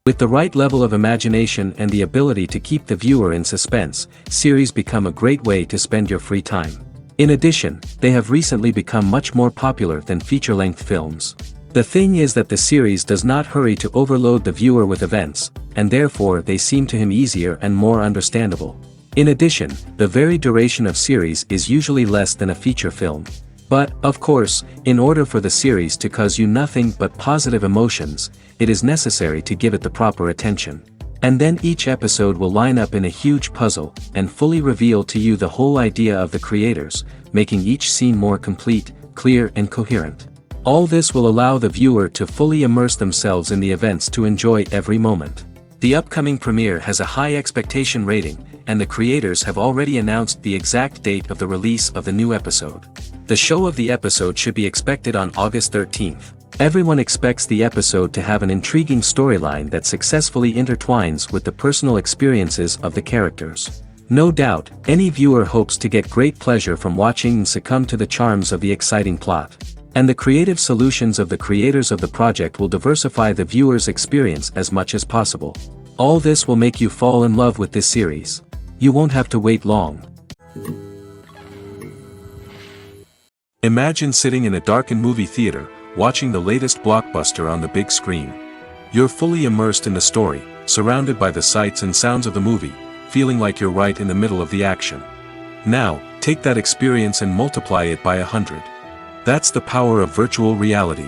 With the right level of imagination and the ability to keep the viewer in suspense, series become a great way to spend your free time. In addition, they have recently become much more popular than feature-length films. The thing is that the series does not hurry to overload the viewer with events, and therefore they seem to him easier and more understandable. In addition, the very duration of series is usually less than a feature film. But, of course, in order for the series to cause you nothing but positive emotions, it is necessary to give it the proper attention. And then each episode will line up in a huge puzzle, and fully reveal to you the whole idea of the creators, making each scene more complete, clear and coherent. All this will allow the viewer to fully immerse themselves in the events to enjoy every moment. The upcoming premiere has a high expectation rating, and the creators have already announced the exact date of the release of the new episode. The show of the episode should be expected on August 13th. Everyone expects the episode to have an intriguing storyline that successfully intertwines with the personal experiences of the characters. No doubt, any viewer hopes to get great pleasure from watching and succumb to the charms of the exciting plot. And the creative solutions of the creators of the project will diversify the viewer's experience as much as possible. All this will make you fall in love with this series. You won't have to wait long. Imagine sitting in a darkened movie theater, watching the latest blockbuster on the big screen. You're fully immersed in the story, surrounded by the sights and sounds of the movie, feeling like you're right in the middle of the action. Now, take that experience and multiply it by 100. That's the power of virtual reality.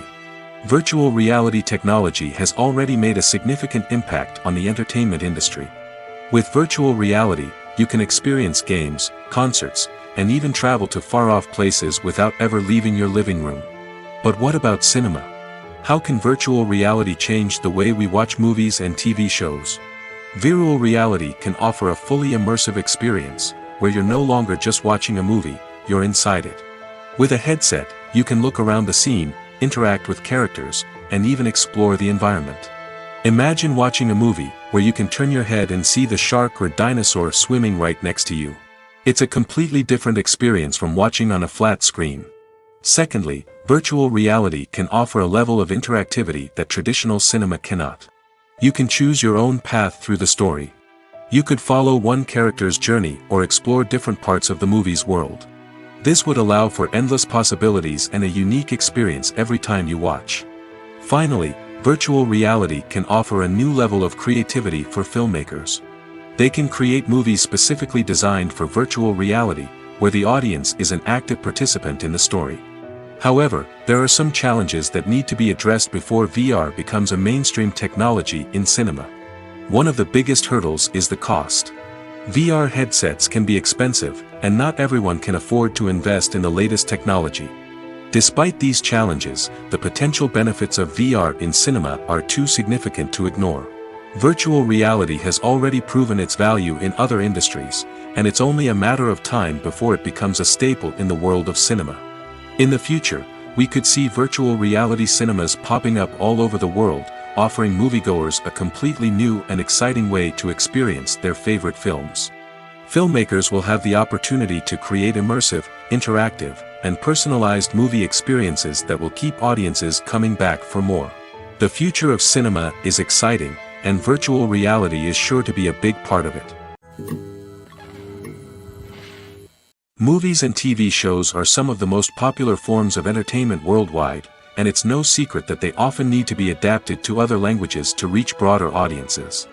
Virtual reality technology has already made a significant impact on the entertainment industry. With virtual reality, you can experience games, concerts, and even travel to far-off places without ever leaving your living room. But what about cinema? How can virtual reality change the way we watch movies and TV shows? Virtual reality can offer a fully immersive experience, where you're no longer just watching a movie, you're inside it. With a headset, you can look around the scene, interact with characters, and even explore the environment. Imagine watching a movie, where you can turn your head and see the shark or dinosaur swimming right next to you. It's a completely different experience from watching on a flat screen. Secondly, virtual reality can offer a level of interactivity that traditional cinema cannot. You can choose your own path through the story. You could follow one character's journey or explore different parts of the movie's world. This would allow for endless possibilities and a unique experience every time you watch. Finally, virtual reality can offer a new level of creativity for filmmakers. They can create movies specifically designed for virtual reality, where the audience is an active participant in the story. However, there are some challenges that need to be addressed before VR becomes a mainstream technology in cinema. One of the biggest hurdles is the cost. VR headsets can be expensive, and not everyone can afford to invest in the latest technology. Despite these challenges, the potential benefits of VR in cinema are too significant to ignore. Virtual reality has already proven its value in other industries, and it's only a matter of time before it becomes a staple in the world of cinema. In the future, we could see virtual reality cinemas popping up all over the world, offering moviegoers a completely new and exciting way to experience their favorite films. Filmmakers will have the opportunity to create immersive, interactive, and personalized movie experiences that will keep audiences coming back for more. The future of cinema is exciting, and virtual reality is sure to be a big part of it. Movies and TV shows are some of the most popular forms of entertainment worldwide, and it's no secret that they often need to be adapted to other languages to reach broader audiences.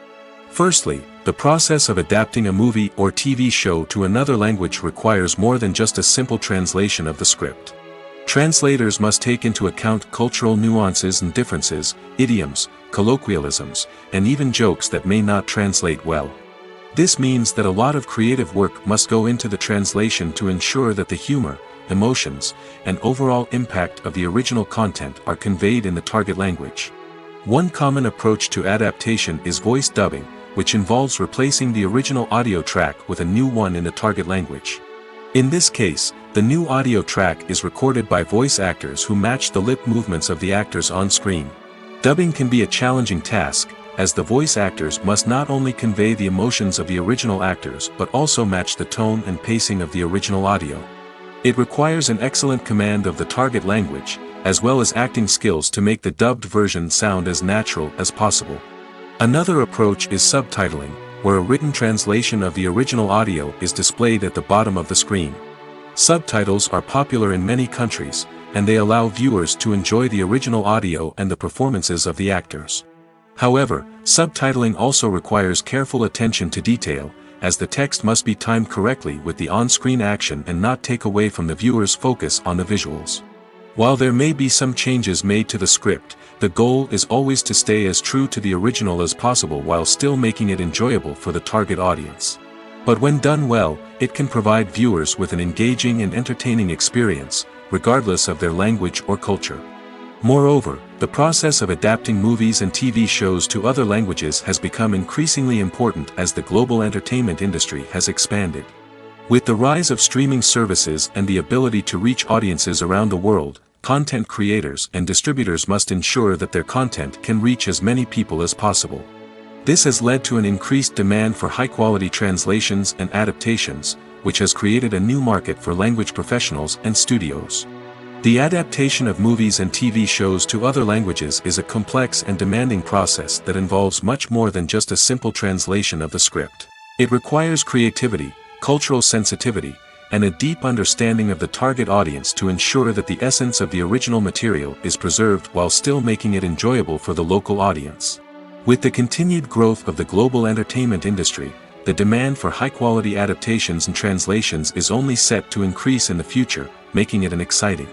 Firstly, the process of adapting a movie or TV show to another language requires more than just a simple translation of the script. Translators must take into account cultural nuances and differences, idioms, colloquialisms, and even jokes that may not translate well. This means that a lot of creative work must go into the translation to ensure that the humor, emotions, and overall impact of the original content are conveyed in the target language. One common approach to adaptation is voice dubbing, which involves replacing the original audio track with a new one in the target language. In this case, the new audio track is recorded by voice actors who match the lip movements of the actors on screen. Dubbing can be a challenging task, as the voice actors must not only convey the emotions of the original actors but also match the tone and pacing of the original audio. It requires an excellent command of the target language, as well as acting skills to make the dubbed version sound as natural as possible. Another approach is subtitling, where a written translation of the original audio is displayed at the bottom of the screen. Subtitles are popular in many countries, and they allow viewers to enjoy the original audio and the performances of the actors. However, subtitling also requires careful attention to detail, as the text must be timed correctly with the on-screen action and not take away from the viewer's focus on the visuals. While there may be some changes made to the script, the goal is always to stay as true to the original as possible while still making it enjoyable for the target audience. But when done well, it can provide viewers with an engaging and entertaining experience, regardless of their language or culture. Moreover, the process of adapting movies and TV shows to other languages has become increasingly important as the global entertainment industry has expanded. With the rise of streaming services and the ability to reach audiences around the world, content creators and distributors must ensure that their content can reach as many people as possible. This has led to an increased demand for high-quality translations and adaptations, which has created a new market for language professionals and studios. The adaptation of movies and TV shows to other languages is a complex and demanding process that involves much more than just a simple translation of the script. It requires creativity, cultural sensitivity, and a deep understanding of the target audience to ensure that the essence of the original material is preserved while still making it enjoyable for the local audience. With the continued growth of the global entertainment industry, the demand for high-quality adaptations and translations is only set to increase in the future, making it an exciting.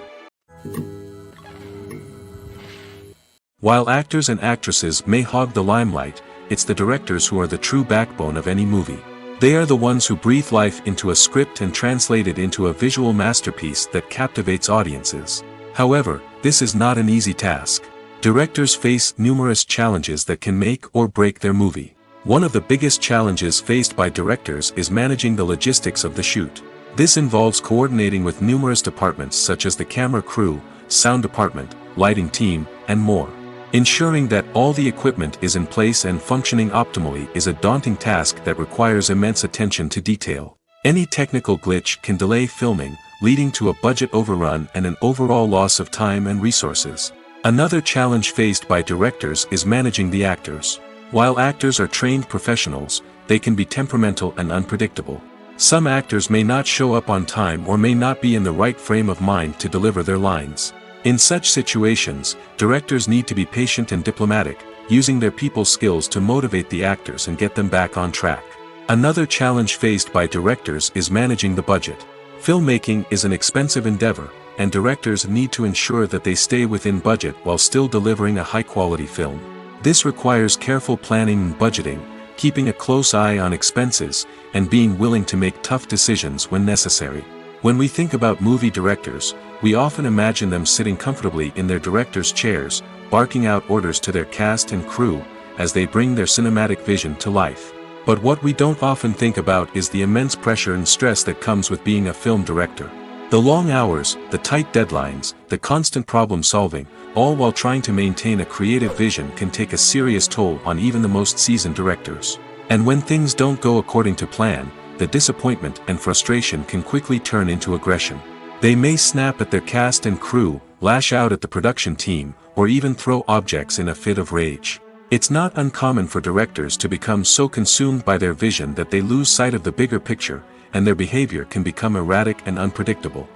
While actors and actresses may hog the limelight, it's the directors who are the true backbone of any movie. They are the ones who breathe life into a script and translate it into a visual masterpiece that captivates audiences. However, this is not an easy task. Directors face numerous challenges that can make or break their movie. One of the biggest challenges faced by directors is managing the logistics of the shoot. This involves coordinating with numerous departments such as the camera crew, sound department, lighting team, and more. Ensuring that all the equipment is in place and functioning optimally is a daunting task that requires immense attention to detail. Any technical glitch can delay filming, leading to a budget overrun and an overall loss of time and resources. Another challenge faced by directors is managing the actors. While actors are trained professionals, they can be temperamental and unpredictable. Some actors may not show up on time or may not be in the right frame of mind to deliver their lines. In such situations, directors need to be patient and diplomatic, using their people skills to motivate the actors and get them back on track. Another challenge faced by directors is managing the budget. Filmmaking is an expensive endeavor, and directors need to ensure that they stay within budget while still delivering a high-quality film. This requires careful planning and budgeting, keeping a close eye on expenses, and being willing to make tough decisions when necessary. When we think about movie directors, we often imagine them sitting comfortably in their director's chairs, barking out orders to their cast and crew, as they bring their cinematic vision to life. But what we don't often think about is the immense pressure and stress that comes with being a film director. The long hours, the tight deadlines, the constant problem solving, all while trying to maintain a creative vision can take a serious toll on even the most seasoned directors. And when things don't go according to plan, the disappointment and frustration can quickly turn into aggression. They may snap at their cast and crew, lash out at the production team, or even throw objects in a fit of rage. It's not uncommon for directors to become so consumed by their vision that they lose sight of the bigger picture, and their behavior can become erratic and unpredictable.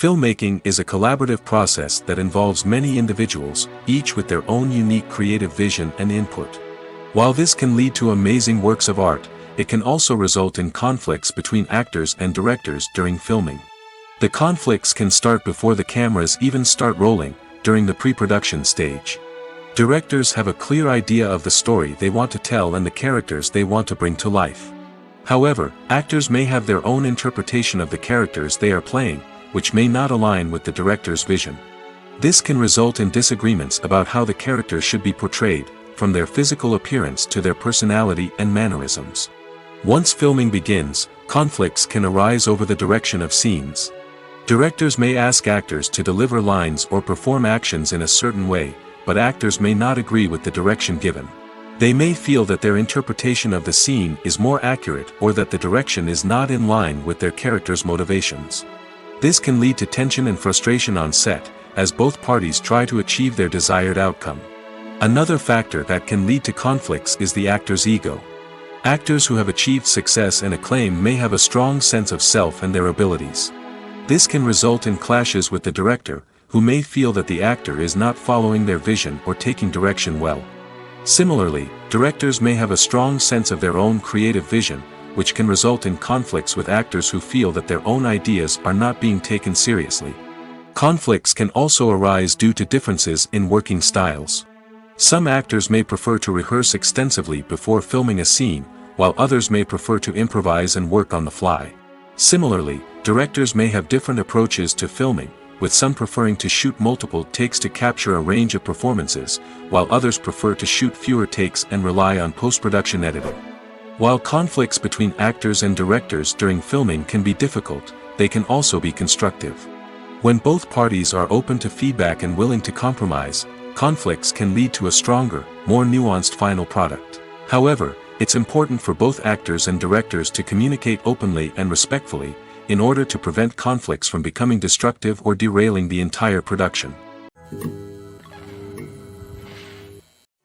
Filmmaking is a collaborative process that involves many individuals, each with their own unique creative vision and input. While this can lead to amazing works of art, it can also result in conflicts between actors and directors during filming. The conflicts can start before the cameras even start rolling, during the pre-production stage. Directors have a clear idea of the story they want to tell and the characters they want to bring to life. However, actors may have their own interpretation of the characters they are playing, which may not align with the director's vision. This can result in disagreements about how the characters should be portrayed, from their physical appearance to their personality and mannerisms. Once filming begins, conflicts can arise over the direction of scenes. Directors may ask actors to deliver lines or perform actions in a certain way, but actors may not agree with the direction given. They may feel that their interpretation of the scene is more accurate or that the direction is not in line with their character's motivations. This can lead to tension and frustration on set, as both parties try to achieve their desired outcome. Another factor that can lead to conflicts is the actor's ego. Actors who have achieved success and acclaim may have a strong sense of self and their abilities. This can result in clashes with the director, who may feel that the actor is not following their vision or taking direction well. Similarly, directors may have a strong sense of their own creative vision, which can result in conflicts with actors who feel that their own ideas are not being taken seriously. Conflicts can also arise due to differences in working styles. Some actors may prefer to rehearse extensively before filming a scene, while others may prefer to improvise and work on the fly. Similarly, directors may have different approaches to filming, with some preferring to shoot multiple takes to capture a range of performances, while others prefer to shoot fewer takes and rely on post-production editing. While conflicts between actors and directors during filming can be difficult, they can also be constructive. When both parties are open to feedback and willing to compromise, conflicts can lead to a stronger, more nuanced final product. However, it's important for both actors and directors to communicate openly and respectfully, in order to prevent conflicts from becoming destructive or derailing the entire production.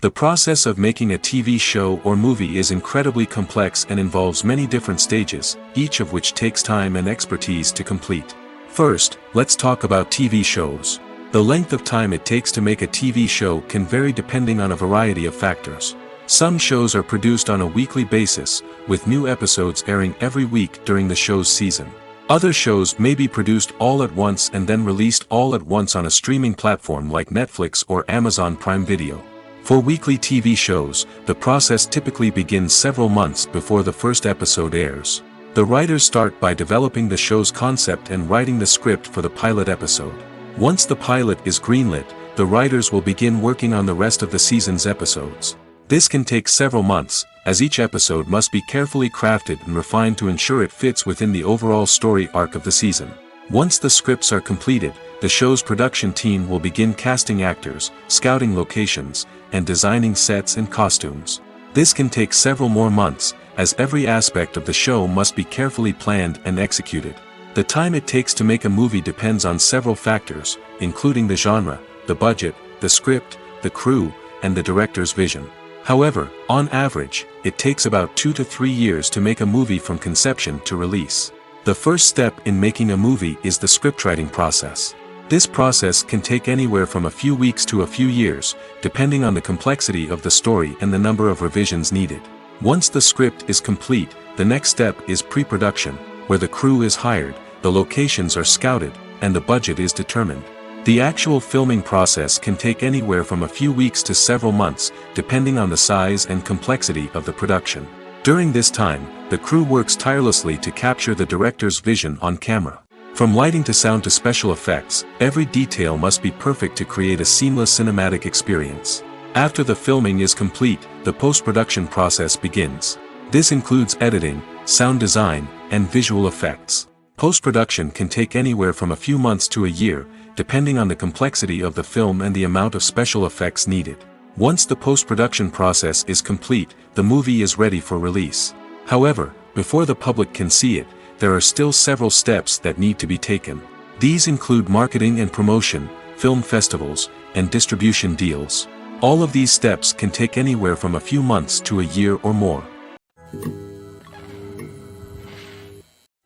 The process of making a TV show or movie is incredibly complex and involves many different stages, each of which takes time and expertise to complete. First, let's talk about TV shows. The length of time it takes to make a TV show can vary depending on a variety of factors. Some shows are produced on a weekly basis, with new episodes airing every week during the show's season. Other shows may be produced all at once and then released all at once on a streaming platform like Netflix or Amazon Prime Video. For weekly TV shows, the process typically begins several months before the first episode airs. The writers start by developing the show's concept and writing the script for the pilot episode. Once the pilot is greenlit, the writers will begin working on the rest of the season's episodes. This can take several months, as each episode must be carefully crafted and refined to ensure it fits within the overall story arc of the season. Once the scripts are completed, the show's production team will begin casting actors, scouting locations, and designing sets and costumes. This can take several more months, as every aspect of the show must be carefully planned and executed. The time it takes to make a movie depends on several factors, including the genre, the budget, the script, the crew, and the director's vision. However, on average, it takes about 2 to 3 years to make a movie from conception to release. The first step in making a movie is the scriptwriting process. This process can take anywhere from a few weeks to a few years, depending on the complexity of the story and the number of revisions needed. Once the script is complete, the next step is pre-production, where the crew is hired, the locations are scouted, and the budget is determined. The actual filming process can take anywhere from a few weeks to several months, depending on the size and complexity of the production. During this time, the crew works tirelessly to capture the director's vision on camera. From lighting to sound to special effects, every detail must be perfect to create a seamless cinematic experience. After the filming is complete, the post-production process begins. This includes editing, sound design, and visual effects. Post-production can take anywhere from a few months to a year, depending on the complexity of the film and the amount of special effects needed. Once the post-production process is complete, the movie is ready for release. However, before the public can see it, there are still several steps that need to be taken. These include marketing and promotion, film festivals, and distribution deals. All of these steps can take anywhere from a few months to a year or more.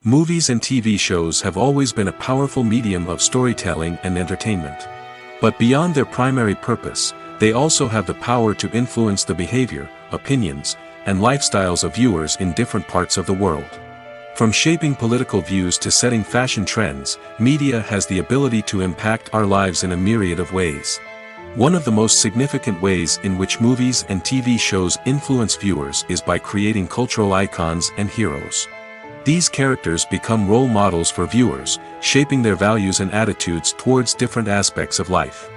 Movies and TV shows have always been a powerful medium of storytelling and entertainment. But beyond their primary purpose, they also have the power to influence the behavior, opinions, and lifestyles of viewers in different parts of the world. From shaping political views to setting fashion trends, media has the ability to impact our lives in a myriad of ways. One of the most significant ways in which movies and TV shows influence viewers is by creating cultural icons and heroes. These characters become role models for viewers, shaping their values and attitudes towards different aspects of life.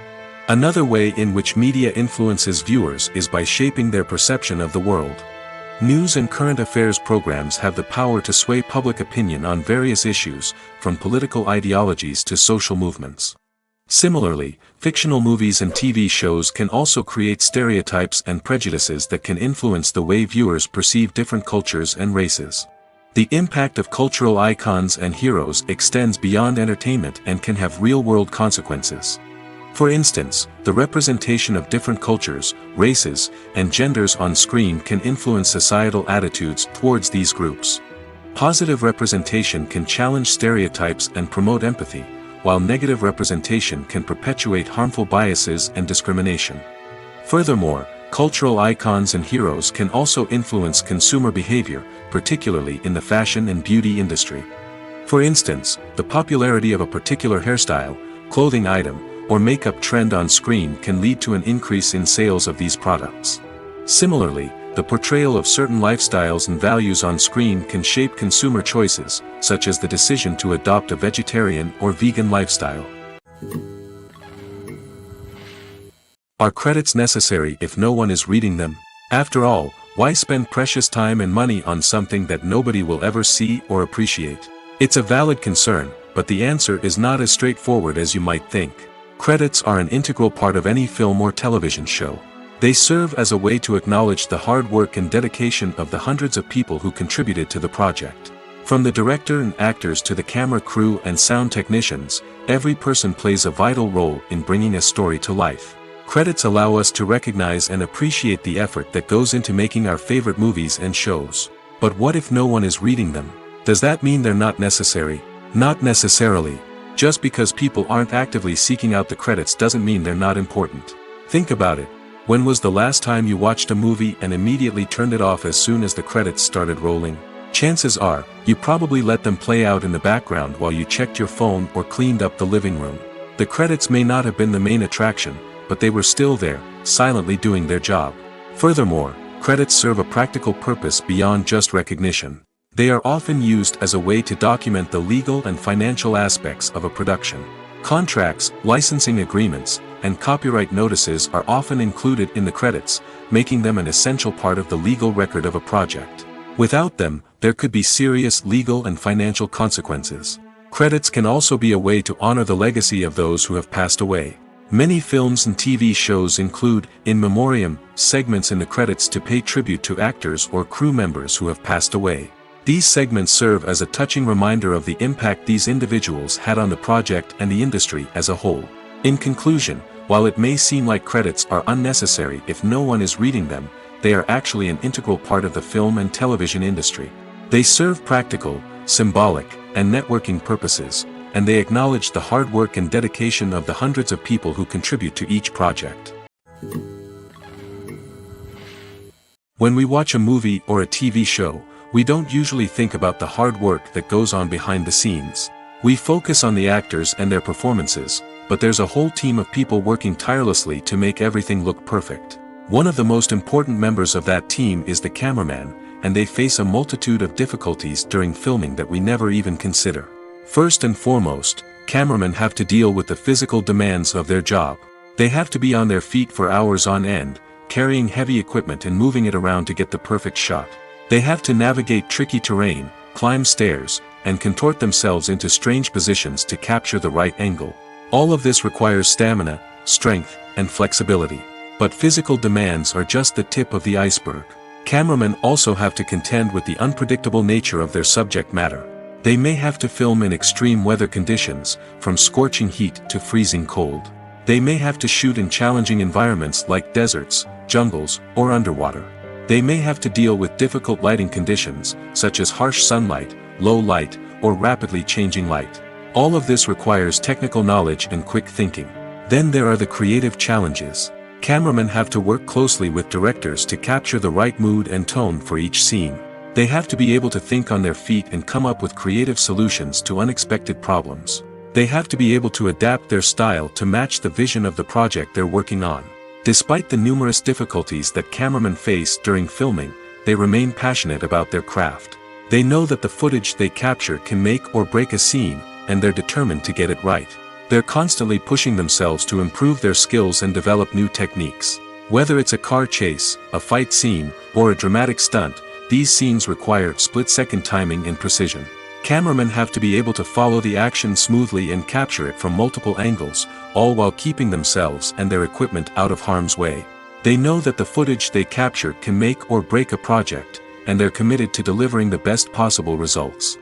Another way in which media influences viewers is by shaping their perception of the world. News and current affairs programs have the power to sway public opinion on various issues, from political ideologies to social movements. Similarly, fictional movies and TV shows can also create stereotypes and prejudices that can influence the way viewers perceive different cultures and races. The impact of cultural icons and heroes extends beyond entertainment and can have real-world consequences. For instance, the representation of different cultures, races, and genders on screen can influence societal attitudes towards these groups. Positive representation can challenge stereotypes and promote empathy, while negative representation can perpetuate harmful biases and discrimination. Furthermore, cultural icons and heroes can also influence consumer behavior, particularly in the fashion and beauty industry. For instance, the popularity of a particular hairstyle, clothing item, or makeup trend on screen can lead to an increase in sales of these products. Similarly, the portrayal of certain lifestyles and values on screen can shape consumer choices, such as the decision to adopt a vegetarian or vegan lifestyle. Are credits necessary if no one is reading them? After all, why spend precious time and money on something that nobody will ever see or appreciate? It's a valid concern, but the answer is not as straightforward as you might think. Credits are an integral part of any film or television show. They serve as a way to acknowledge the hard work and dedication of the hundreds of people who contributed to the project. From the director and actors to the camera crew and sound technicians, every person plays a vital role in bringing a story to life. Credits allow us to recognize and appreciate the effort that goes into making our favorite movies and shows. But what if no one is reading them? Does that mean they're not necessary? Not necessarily. Just because people aren't actively seeking out the credits doesn't mean they're not important. Think about it. When was the last time you watched a movie and immediately turned it off as soon as the credits started rolling? Chances are, you probably let them play out in the background while you checked your phone or cleaned up the living room. The credits may not have been the main attraction, but they were still there, silently doing their job. Furthermore, credits serve a practical purpose beyond just recognition. They are often used as a way to document the legal and financial aspects of a production. Contracts, licensing agreements, and copyright notices are often included in the credits, making them an essential part of the legal record of a project. Without them, there could be serious legal and financial consequences. Credits can also be a way to honor the legacy of those who have passed away. Many films and TV shows include, in memoriam, segments in the credits to pay tribute to actors or crew members who have passed away. These segments serve as a touching reminder of the impact these individuals had on the project and the industry as a whole. In conclusion, while it may seem like credits are unnecessary if no one is reading them, they are actually an integral part of the film and television industry. They serve practical, symbolic, and networking purposes, and they acknowledge the hard work and dedication of the hundreds of people who contribute to each project. When we watch a movie or a TV show, we don't usually think about the hard work that goes on behind the scenes. We focus on the actors and their performances, but there's a whole team of people working tirelessly to make everything look perfect. One of the most important members of that team is the cameraman, and they face a multitude of difficulties during filming that we never even consider. First and foremost, cameramen have to deal with the physical demands of their job. They have to be on their feet for hours on end, carrying heavy equipment and moving it around to get the perfect shot. They have to navigate tricky terrain, climb stairs, and contort themselves into strange positions to capture the right angle. All of this requires stamina, strength, and flexibility. But physical demands are just the tip of the iceberg. Cameramen also have to contend with the unpredictable nature of their subject matter. They may have to film in extreme weather conditions, from scorching heat to freezing cold. They may have to shoot in challenging environments like deserts, jungles, or underwater. They may have to deal with difficult lighting conditions, such as harsh sunlight, low light, or rapidly changing light. All of this requires technical knowledge and quick thinking. Then there are the creative challenges. Cameramen have to work closely with directors to capture the right mood and tone for each scene. They have to be able to think on their feet and come up with creative solutions to unexpected problems. They have to be able to adapt their style to match the vision of the project they're working on. Despite the numerous difficulties that cameramen face during filming, they remain passionate about their craft. They know that the footage they capture can make or break a scene, and they're determined to get it right. They're constantly pushing themselves to improve their skills and develop new techniques. Whether it's a car chase, a fight scene, or a dramatic stunt, these scenes require split-second timing and precision. Cameramen have to be able to follow the action smoothly and capture it from multiple angles, all while keeping themselves and their equipment out of harm's way. They know that the footage they capture can make or break a project, and they're committed to delivering the best possible results.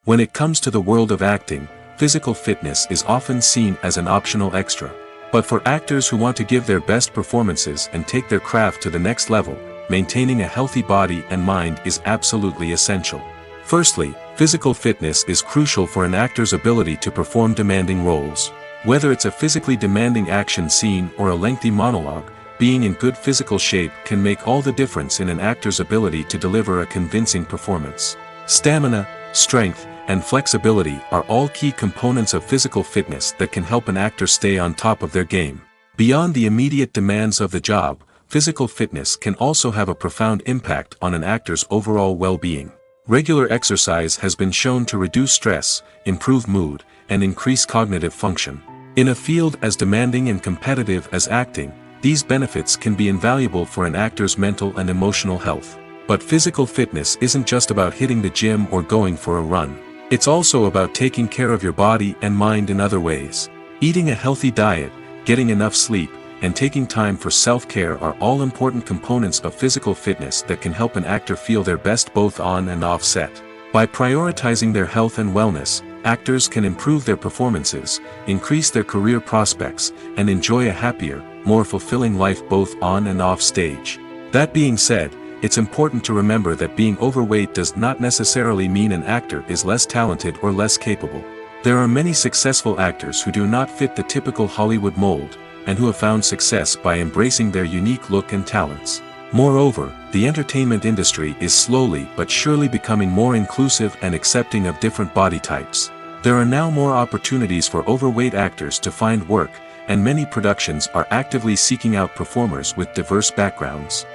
When it comes to the world of acting, physical fitness is often seen as an optional extra. But for actors who want to give their best performances and take their craft to the next level, maintaining a healthy body and mind is absolutely essential. Firstly, physical fitness is crucial for an actor's ability to perform demanding roles. Whether it's a physically demanding action scene or a lengthy monologue, being in good physical shape can make all the difference in an actor's ability to deliver a convincing performance. Stamina, strength, and flexibility are all key components of physical fitness that can help an actor stay on top of their game. Beyond the immediate demands of the job, physical fitness can also have a profound impact on an actor's overall well-being. Regular exercise has been shown to reduce stress, improve mood, and increase cognitive function. In a field as demanding and competitive as acting, these benefits can be invaluable for an actor's mental and emotional health. But physical fitness isn't just about hitting the gym or going for a run. It's also about taking care of your body and mind in other ways. Eating a healthy diet, getting enough sleep, and taking time for self-care are all important components of physical fitness that can help an actor feel their best both on and off set. By prioritizing their health and wellness, actors can improve their performances, increase their career prospects, and enjoy a happier, more fulfilling life both on and off stage. That being said, it's important to remember that being overweight does not necessarily mean an actor is less talented or less capable. There are many successful actors who do not fit the typical Hollywood mold, and who have found success by embracing their unique look and talents. Moreover, the entertainment industry is slowly but surely becoming more inclusive and accepting of different body types. There are now more opportunities for overweight actors to find work, and many productions are actively seeking out performers with diverse backgrounds.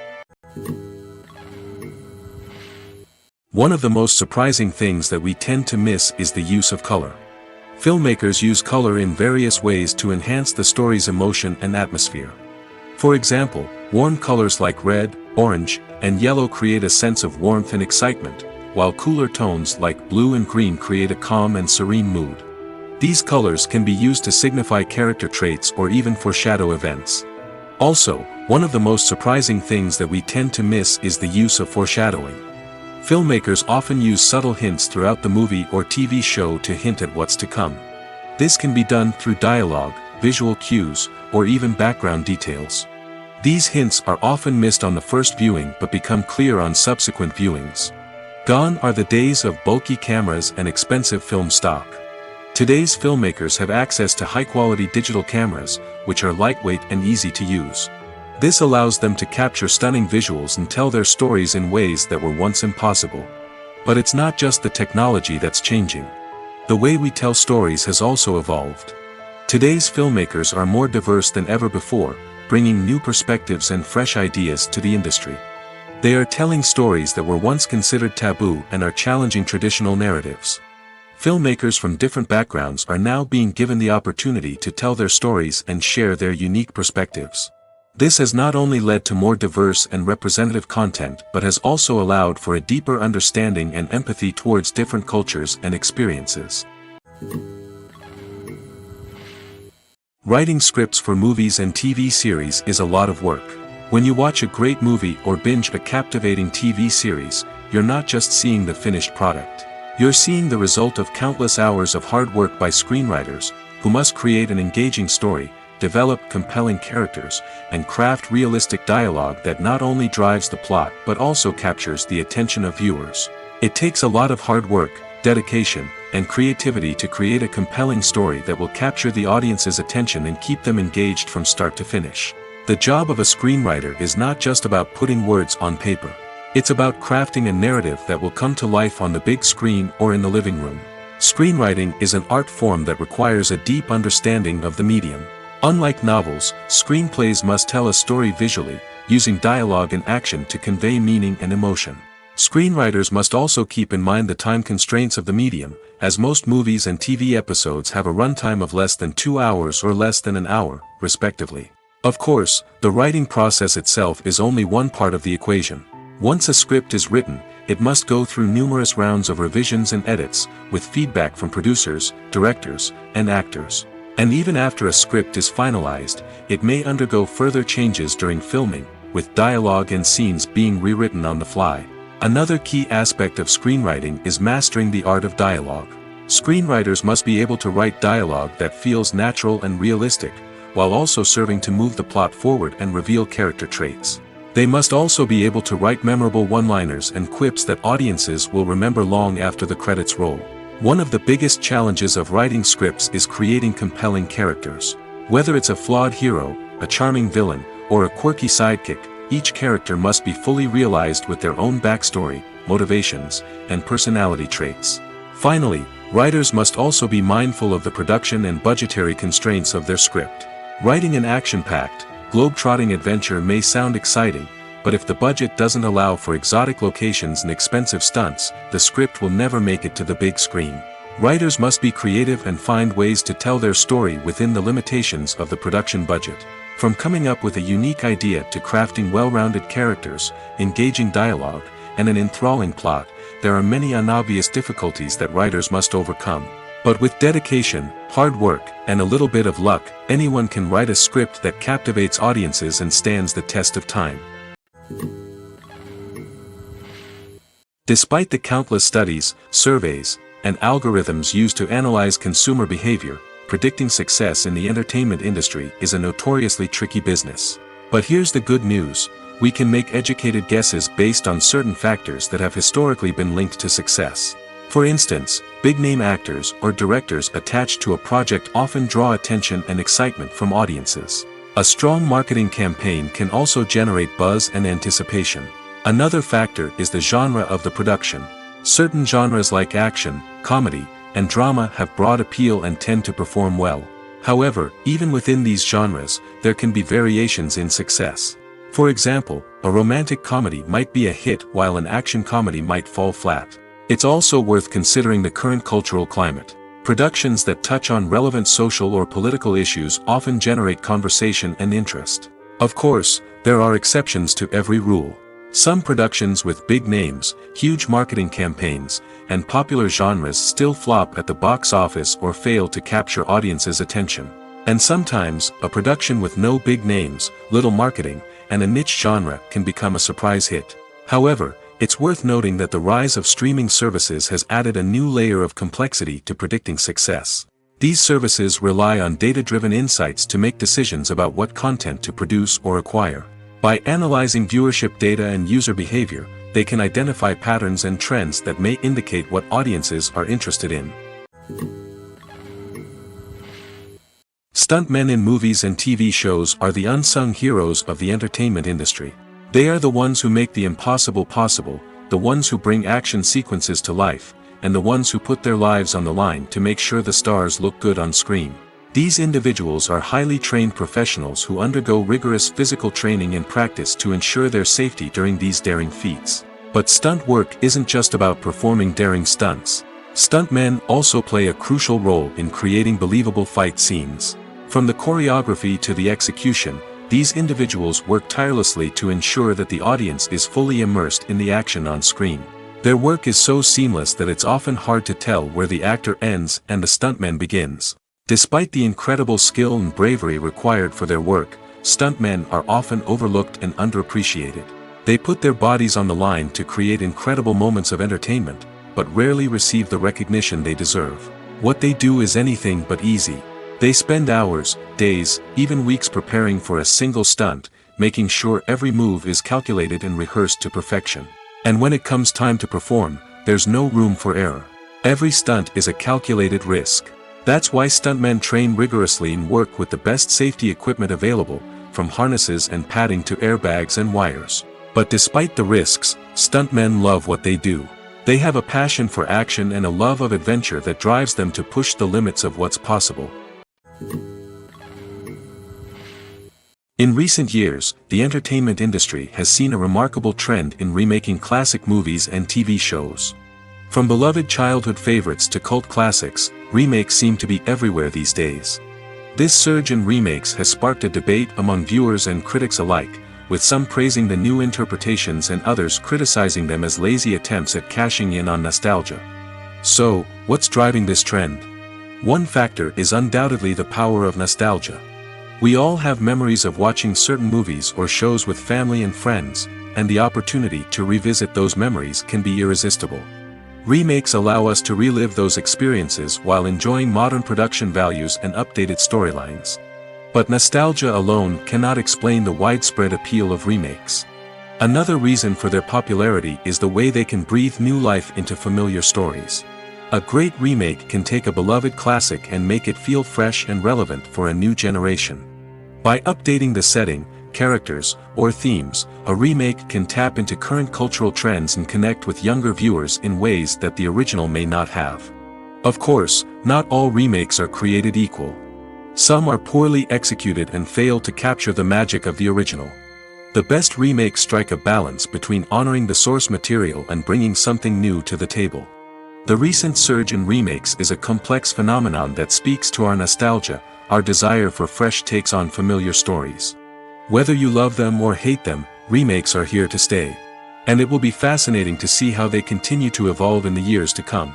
One of the most surprising things that we tend to miss is the use of color. Filmmakers use color in various ways to enhance the story's emotion and atmosphere. For example, warm colors like red, orange, and yellow create a sense of warmth and excitement, while cooler tones like blue and green create a calm and serene mood. These colors can be used to signify character traits or even foreshadow events. Also, one of the most surprising things that we tend to miss is the use of foreshadowing. Filmmakers often use subtle hints throughout the movie or TV show to hint at what's to come. This can be done through dialogue, visual cues, or even background details. These hints are often missed on the first viewing but become clear on subsequent viewings. Gone are the days of bulky cameras and expensive film stock. Today's filmmakers have access to high-quality digital cameras, which are lightweight and easy to use. This allows them to capture stunning visuals and tell their stories in ways that were once impossible. But it's not just the technology that's changing. The way we tell stories has also evolved. Today's filmmakers are more diverse than ever before, bringing new perspectives and fresh ideas to the industry. They are telling stories that were once considered taboo and are challenging traditional narratives. Filmmakers from different backgrounds are now being given the opportunity to tell their stories and share their unique perspectives. This has not only led to more diverse and representative content but has also allowed for a deeper understanding and empathy towards different cultures and experiences. Writing scripts for movies and TV series is a lot of work. When you watch a great movie or binge a captivating TV series, you're not just seeing the finished product. You're seeing the result of countless hours of hard work by screenwriters, who must create an engaging story, develop compelling characters, and craft realistic dialogue that not only drives the plot but also captures the attention of viewers. It takes a lot of hard work, dedication, and creativity to create a compelling story that will capture the audience's attention and keep them engaged from start to finish. The job of a screenwriter is not just about putting words on paper. It's about crafting a narrative that will come to life on the big screen or in the living room. Screenwriting is an art form that requires a deep understanding of the medium. Unlike novels, screenplays must tell a story visually, using dialogue and action to convey meaning and emotion. Screenwriters must also keep in mind the time constraints of the medium, as most movies and TV episodes have a runtime of less than 2 hours or less than an hour, respectively. Of course, the writing process itself is only one part of the equation. Once a script is written, it must go through numerous rounds of revisions and edits, with feedback from producers, directors, and actors. And even after a script is finalized, it may undergo further changes during filming, with dialogue and scenes being rewritten on the fly. Another key aspect of screenwriting is mastering the art of dialogue. Screenwriters must be able to write dialogue that feels natural and realistic, while also serving to move the plot forward and reveal character traits. They must also be able to write memorable one-liners and quips that audiences will remember long after the credits roll. One of the biggest challenges of writing scripts is creating compelling characters. Whether it's a flawed hero, a charming villain, or a quirky sidekick, each character must be fully realized with their own backstory, motivations, and personality traits. Finally, writers must also be mindful of the production and budgetary constraints of their script. Writing an action-packed, globe-trotting adventure may sound exciting, but if the budget doesn't allow for exotic locations and expensive stunts, the script will never make it to the big screen. Writers must be creative and find ways to tell their story within the limitations of the production budget. From coming up with a unique idea to crafting well-rounded characters, engaging dialogue, and an enthralling plot, there are many unobvious difficulties that writers must overcome. But with dedication, hard work, and a little bit of luck, anyone can write a script that captivates audiences and stands the test of time. Despite the countless studies, surveys, and algorithms used to analyze consumer behavior, predicting success in the entertainment industry is a notoriously tricky business. But here's the good news: we can make educated guesses based on certain factors that have historically been linked to success. For instance, big-name actors or directors attached to a project often draw attention and excitement from audiences. A strong marketing campaign can also generate buzz and anticipation. Another factor is the genre of the production. Certain genres like action, comedy, and drama have broad appeal and tend to perform well. However, even within these genres, there can be variations in success. For example, a romantic comedy might be a hit while an action comedy might fall flat. It's also worth considering the current cultural climate. Productions that touch on relevant social or political issues often generate conversation and interest. Of course, there are exceptions to every rule. Some productions with big names, huge marketing campaigns, and popular genres still flop at the box office or fail to capture audiences' attention. And sometimes, a production with no big names, little marketing, and a niche genre can become a surprise hit. However, it's worth noting that the rise of streaming services has added a new layer of complexity to predicting success. These services rely on data-driven insights to make decisions about what content to produce or acquire. By analyzing viewership data and user behavior, they can identify patterns and trends that may indicate what audiences are interested in. Stuntmen in movies and TV shows are the unsung heroes of the entertainment industry. They are the ones who make the impossible possible, the ones who bring action sequences to life, and the ones who put their lives on the line to make sure the stars look good on screen. These individuals are highly trained professionals who undergo rigorous physical training and practice to ensure their safety during these daring feats. But stunt work isn't just about performing daring stunts. Stuntmen also play a crucial role in creating believable fight scenes. From the choreography to the execution, these individuals work tirelessly to ensure that the audience is fully immersed in the action on screen. Their work is so seamless that it's often hard to tell where the actor ends and the stuntman begins. Despite the incredible skill and bravery required for their work, stuntmen are often overlooked and underappreciated. They put their bodies on the line to create incredible moments of entertainment, but rarely receive the recognition they deserve. What they do is anything but easy. They spend hours, days, even weeks preparing for a single stunt, making sure every move is calculated and rehearsed to perfection. And when it comes time to perform, there's no room for error. Every stunt is a calculated risk. That's why stuntmen train rigorously and work with the best safety equipment available, from harnesses and padding to airbags and wires. But despite the risks, stuntmen love what they do. They have a passion for action and a love of adventure that drives them to push the limits of what's possible. In recent years, the entertainment industry has seen a remarkable trend in remaking classic movies and TV shows. From beloved childhood favorites to cult classics, remakes seem to be everywhere these days. This surge in remakes has sparked a debate among viewers and critics alike, with some praising the new interpretations and others criticizing them as lazy attempts at cashing in on nostalgia. So, what's driving this trend? One factor is undoubtedly the power of nostalgia. We all have memories of watching certain movies or shows with family and friends, and the opportunity to revisit those memories can be irresistible. Remakes allow us to relive those experiences while enjoying modern production values and updated storylines. But nostalgia alone cannot explain the widespread appeal of remakes. Another reason for their popularity is the way they can breathe new life into familiar stories. A great remake can take a beloved classic and make it feel fresh and relevant for a new generation. By updating the setting, characters, or themes, a remake can tap into current cultural trends and connect with younger viewers in ways that the original may not have. Of course, not all remakes are created equal. Some are poorly executed and fail to capture the magic of the original. The best remakes strike a balance between honoring the source material and bringing something new to the table. The recent surge in remakes is a complex phenomenon that speaks to our nostalgia, our desire for fresh takes on familiar stories. Whether you love them or hate them, remakes are here to stay. And it will be fascinating to see how they continue to evolve in the years to come.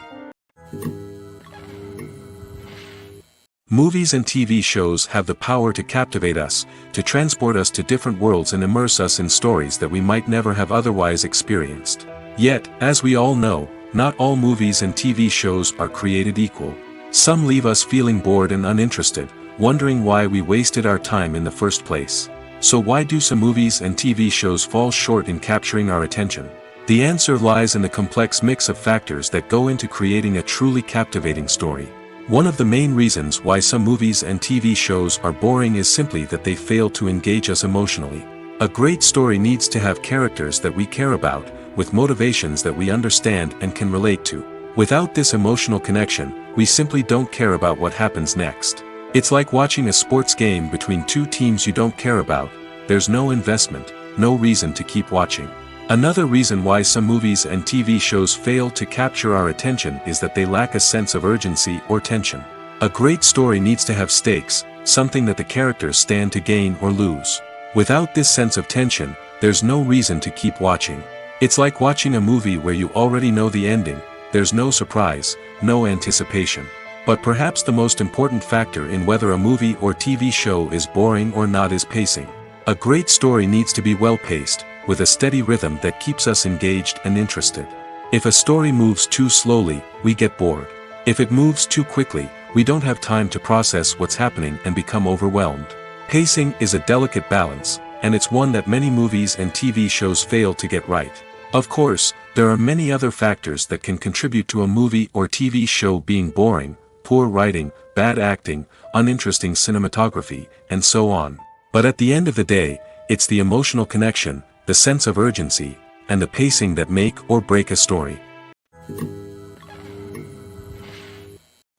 Movies and TV shows have the power to captivate us, to transport us to different worlds and immerse us in stories that we might never have otherwise experienced. Yet, as we all know, not all movies and TV shows are created equal. Some leave us feeling bored and uninterested, wondering why we wasted our time in the first place. So why do some movies and TV shows fall short in capturing our attention? The answer lies in the complex mix of factors that go into creating a truly captivating story. One of the main reasons why some movies and TV shows are boring is simply that they fail to engage us emotionally. A great story needs to have characters that we care about, with motivations that we understand and can relate to. Without this emotional connection, we simply don't care about what happens next. It's like watching a sports game between two teams you don't care about. There's no investment, no reason to keep watching. Another reason why some movies and TV shows fail to capture our attention is that they lack a sense of urgency or tension. A great story needs to have stakes, something that the characters stand to gain or lose. Without this sense of tension, there's no reason to keep watching. It's like watching a movie where you already know the ending. There's no surprise, no anticipation. But perhaps the most important factor in whether a movie or TV show is boring or not is pacing. A great story needs to be well-paced, with a steady rhythm that keeps us engaged and interested. If a story moves too slowly, we get bored. If it moves too quickly, we don't have time to process what's happening and become overwhelmed. Pacing is a delicate balance, and it's one that many movies and TV shows fail to get right. Of course, there are many other factors that can contribute to a movie or TV show being boring: poor writing, bad acting, uninteresting cinematography, and so on. But at the end of the day, it's the emotional connection, the sense of urgency, and the pacing that make or break a story.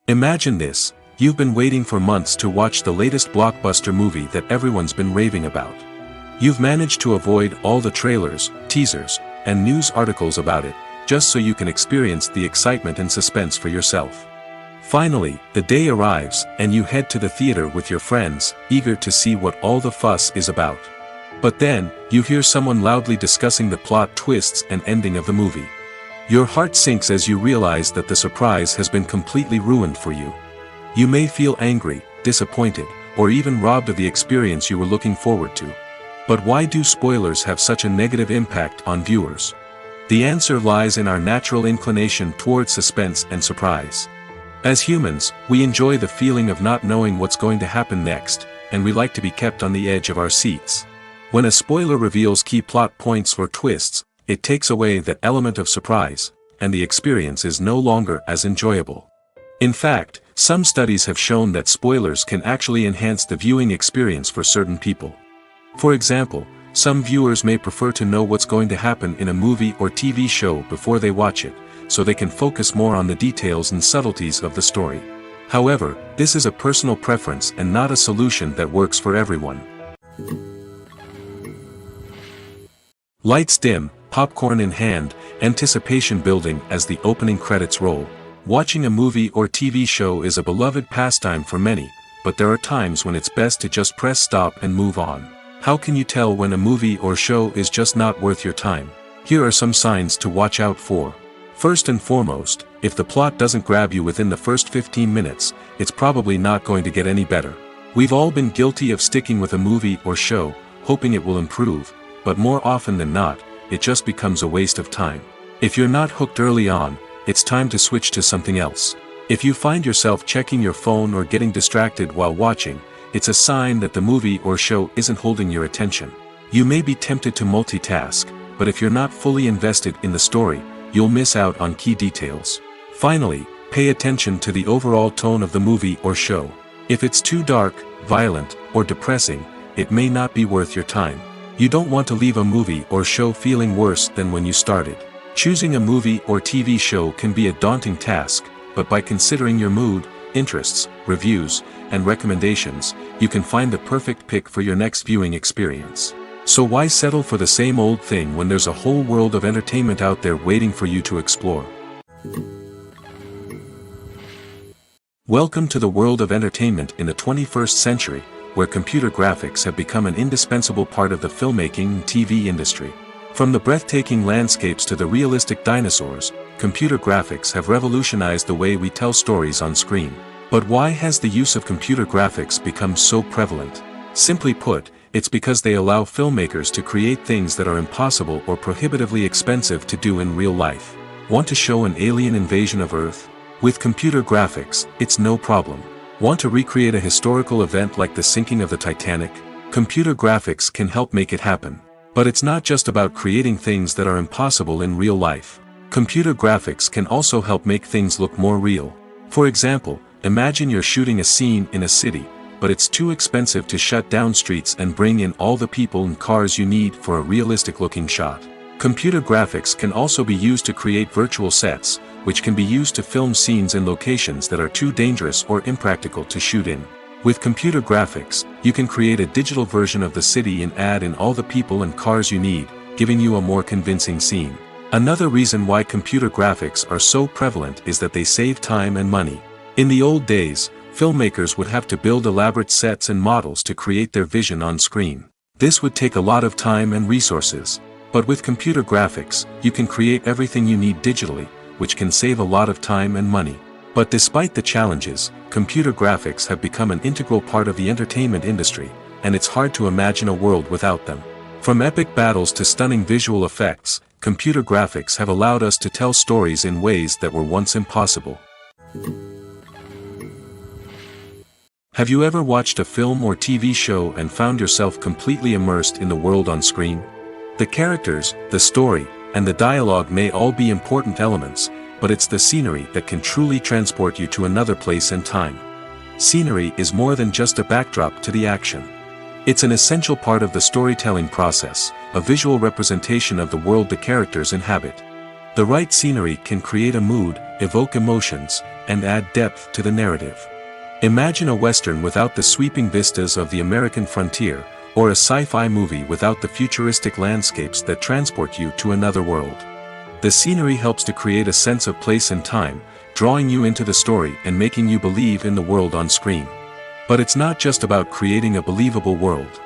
Imagine this: you've been waiting for months to watch the latest blockbuster movie that everyone's been raving about. You've managed to avoid all the trailers, teasers, and news articles about it, just so you can experience the excitement and suspense for yourself. Finally, the day arrives, and you head to the theater with your friends, eager to see what all the fuss is about. But then, you hear someone loudly discussing the plot twists and ending of the movie. Your heart sinks as you realize that the surprise has been completely ruined for you. You may feel angry, disappointed, or even robbed of the experience you were looking forward to. But why do spoilers have such a negative impact on viewers? The answer lies in our natural inclination toward suspense and surprise. As humans, we enjoy the feeling of not knowing what's going to happen next, and we like to be kept on the edge of our seats. When a spoiler reveals key plot points or twists, it takes away that element of surprise, and the experience is no longer as enjoyable. In fact, some studies have shown that spoilers can actually enhance the viewing experience for certain people. For example, some viewers may prefer to know what's going to happen in a movie or TV show before they watch it, so they can focus more on the details and subtleties of the story. However, this is a personal preference and not a solution that works for everyone. Lights dim, popcorn in hand, anticipation building as the opening credits roll. Watching a movie or TV show is a beloved pastime for many, but there are times when it's best to just press stop and move on. How can you tell when a movie or show is just not worth your time? Here are some signs to watch out for. First and foremost, if the plot doesn't grab you within the first 15 minutes, it's probably not going to get any better. We've all been guilty of sticking with a movie or show, hoping it will improve, but more often than not, it just becomes a waste of time. If you're not hooked early on, it's time to switch to something else. If you find yourself checking your phone or getting distracted while watching, it's a sign that the movie or show isn't holding your attention. You may be tempted to multitask, but if you're not fully invested in the story, you'll miss out on key details. Finally, pay attention to the overall tone of the movie or show. If it's too dark, violent, or depressing, it may not be worth your time. You don't want to leave a movie or show feeling worse than when you started. Choosing a movie or TV show can be a daunting task, but by considering your mood, interests, reviews, and recommendations, you can find the perfect pick for your next viewing experience. So why settle for the same old thing when there's a whole world of entertainment out there waiting for you to explore? Welcome to the world of entertainment in the 21st century, where computer graphics have become an indispensable part of the filmmaking and TV industry. From the breathtaking landscapes to the realistic dinosaurs, computer graphics have revolutionized the way we tell stories on screen. But why has the use of computer graphics become so prevalent? Simply put, it's because they allow filmmakers to create things that are impossible or prohibitively expensive to do in real life. Want to show an alien invasion of Earth? With computer graphics, it's no problem. Want to recreate a historical event like the sinking of the Titanic? Computer graphics can help make it happen. But it's not just about creating things that are impossible in real life. Computer graphics can also help make things look more real. For example, imagine you're shooting a scene in a city, but it's too expensive to shut down streets and bring in all the people and cars you need for a realistic-looking shot. Computer graphics can also be used to create virtual sets, which can be used to film scenes in locations that are too dangerous or impractical to shoot in. With computer graphics, you can create a digital version of the city and add in all the people and cars you need, giving you a more convincing scene. Another reason why computer graphics are so prevalent is that they save time and money. In the old days, filmmakers would have to build elaborate sets and models to create their vision on screen. This would take a lot of time and resources. But with computer graphics, you can create everything you need digitally, which can save a lot of time and money. But despite the challenges, computer graphics have become an integral part of the entertainment industry, and it's hard to imagine a world without them. From epic battles to stunning visual effects, computer graphics have allowed us to tell stories in ways that were once impossible. Have you ever watched a film or TV show and found yourself completely immersed in the world on screen? The characters, the story, and the dialogue may all be important elements, but it's the scenery that can truly transport you to another place and time. Scenery is more than just a backdrop to the action. It's an essential part of the storytelling process, a visual representation of the world the characters inhabit. The right scenery can create a mood, evoke emotions, and add depth to the narrative. Imagine a Western without the sweeping vistas of the American frontier, or a sci-fi movie without the futuristic landscapes that transport you to another world. The scenery helps to create a sense of place and time, drawing you into the story and making you believe in the world on screen. But it's not just about creating a believable world.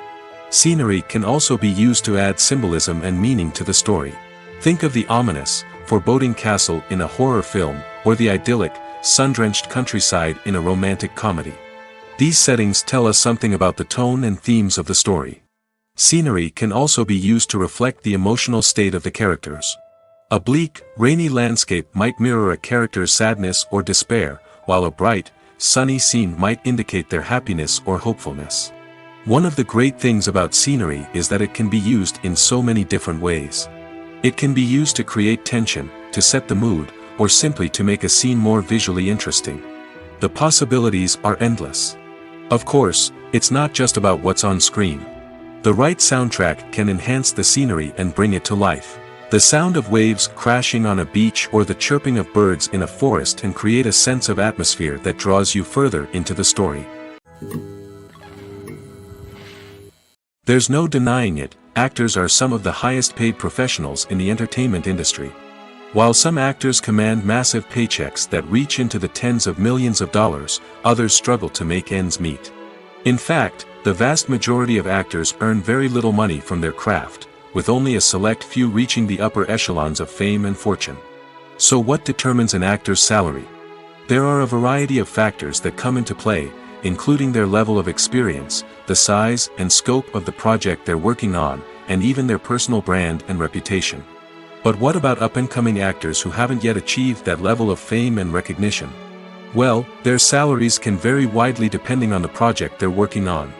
Scenery can also be used to add symbolism and meaning to the story. Think of the ominous, foreboding castle in a horror film, or the idyllic, sun-drenched countryside in a romantic comedy. These settings tell us something about the tone and themes of the story. Scenery can also be used to reflect the emotional state of the characters. A bleak, rainy landscape might mirror a character's sadness or despair, while a bright, sunny scene might indicate their happiness or hopefulness. One of the great things about scenery is that it can be used in so many different ways. It can be used to create tension, to set the mood, or simply to make a scene more visually interesting. The possibilities are endless. Of course, it's not just about what's on screen. The right soundtrack can enhance the scenery and bring it to life. The sound of waves crashing on a beach or the chirping of birds in a forest can create a sense of atmosphere that draws you further into the story. There's no denying it, actors are some of the highest paid professionals in the entertainment industry. While some actors command massive paychecks that reach into the tens of millions of dollars, others struggle to make ends meet. In fact, the vast majority of actors earn very little money from their craft, with only a select few reaching the upper echelons of fame and fortune. So what determines an actor's salary? There are a variety of factors that come into play, including their level of experience, the size and scope of the project they're working on, and even their personal brand and reputation. But what about up-and-coming actors who haven't yet achieved that level of fame and recognition? Well, their salaries can vary widely depending on the project they're working on.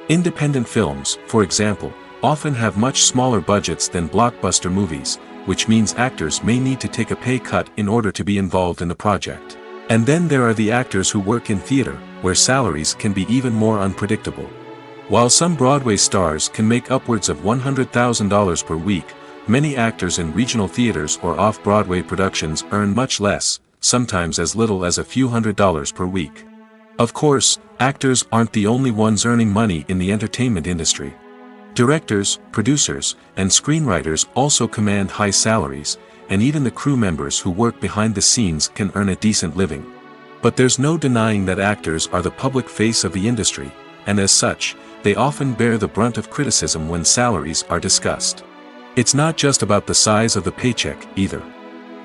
Independent films, for example, often have much smaller budgets than blockbuster movies, which means actors may need to take a pay cut in order to be involved in the project. And then there are the actors who work in theater, where salaries can be even more unpredictable. While some Broadway stars can make upwards of $100,000 per week, many actors in regional theaters or off-Broadway productions earn much less, sometimes as little as a few $100s per week. Of course, actors aren't the only ones earning money in the entertainment industry. Directors, producers, and screenwriters also command high salaries, and even the crew members who work behind the scenes can earn a decent living. But there's no denying that actors are the public face of the industry, and as such, they often bear the brunt of criticism when salaries are discussed. It's not just about the size of the paycheck, either.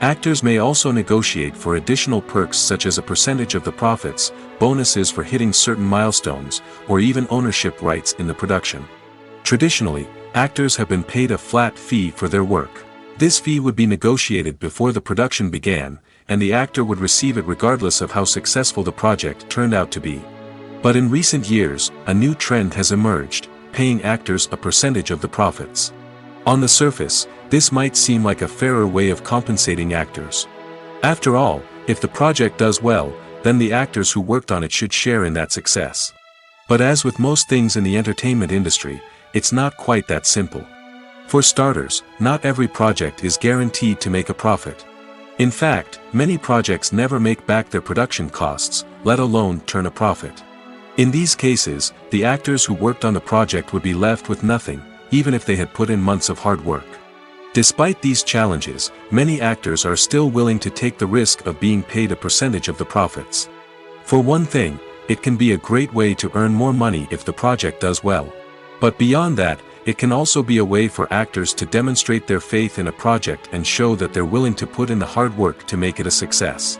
Actors may also negotiate for additional perks such as a percentage of the profits, bonuses for hitting certain milestones, or even ownership rights in the production. Traditionally, actors have been paid a flat fee for their work. This fee would be negotiated before the production began, and the actor would receive it regardless of how successful the project turned out to be. But in recent years, a new trend has emerged, paying actors a percentage of the profits. On the surface, this might seem like a fairer way of compensating actors. After all, if the project does well, then the actors who worked on it should share in that success. But as with most things in the entertainment industry, it's not quite that simple. For starters, not every project is guaranteed to make a profit. In fact, many projects never make back their production costs, let alone turn a profit. In these cases, the actors who worked on the project would be left with nothing, even if they had put in months of hard work. Despite these challenges, many actors are still willing to take the risk of being paid a percentage of the profits. For one thing, it can be a great way to earn more money if the project does well. But beyond that, it can also be a way for actors to demonstrate their faith in a project and show that they're willing to put in the hard work to make it a success.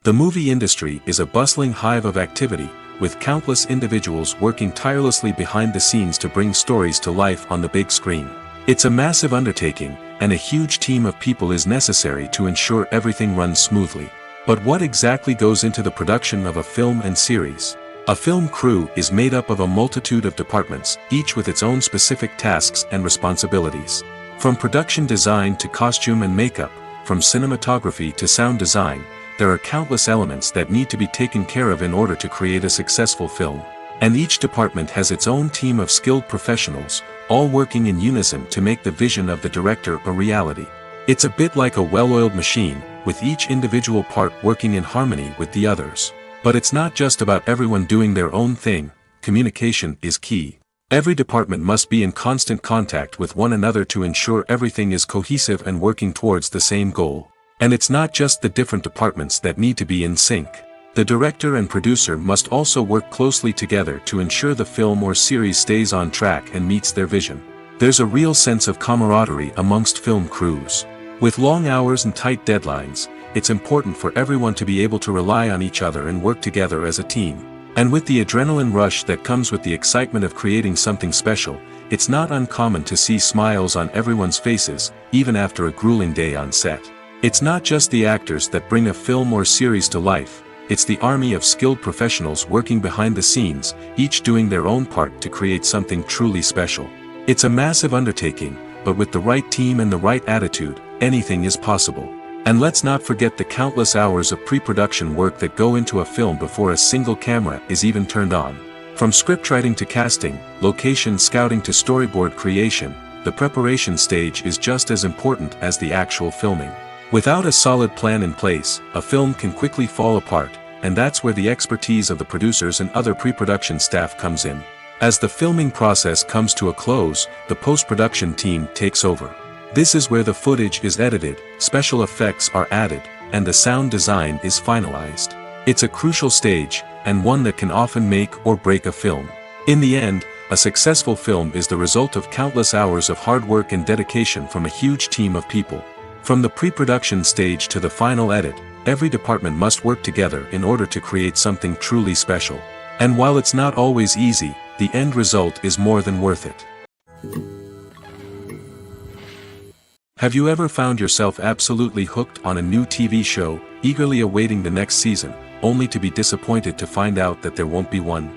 The movie industry is a bustling hive of activity, with countless individuals working tirelessly behind the scenes to bring stories to life on the big screen. It's a massive undertaking, and a huge team of people is necessary to ensure everything runs smoothly. But what exactly goes into the production of a film and series? A film crew is made up of a multitude of departments, each with its own specific tasks and responsibilities. From production design to costume and makeup, from cinematography to sound design, there are countless elements that need to be taken care of in order to create a successful film. And each department has its own team of skilled professionals, all working in unison to make the vision of the director a reality. It's a bit like a well-oiled machine, with each individual part working in harmony with the others. But it's not just about everyone doing their own thing, communication is key. Every department must be in constant contact with one another to ensure everything is cohesive and working towards the same goal. And it's not just the different departments that need to be in sync. The director and producer must also work closely together to ensure the film or series stays on track and meets their vision. There's a real sense of camaraderie amongst film crews. With long hours and tight deadlines, it's important for everyone to be able to rely on each other and work together as a team. And with the adrenaline rush that comes with the excitement of creating something special, it's not uncommon to see smiles on everyone's faces, even after a grueling day on set. It's not just the actors that bring a film or series to life, it's the army of skilled professionals working behind the scenes, each doing their own part to create something truly special. It's a massive undertaking, but with the right team and the right attitude, anything is possible. And let's not forget the countless hours of pre-production work that go into a film before a single camera is even turned on. From scriptwriting to casting, location scouting to storyboard creation, the preparation stage is just as important as the actual filming. Without a solid plan in place, a film can quickly fall apart, and that's where the expertise of the producers and other pre-production staff comes in. As the filming process comes to a close, the post-production team takes over. This is where the footage is edited, special effects are added, and the sound design is finalized. It's a crucial stage, and one that can often make or break a film. In the end, a successful film is the result of countless hours of hard work and dedication from a huge team of people. From the pre-production stage to the final edit, every department must work together in order to create something truly special. And while it's not always easy, the end result is more than worth it. Have you ever found yourself absolutely hooked on a new TV show, eagerly awaiting the next season, only to be disappointed to find out that there won't be one?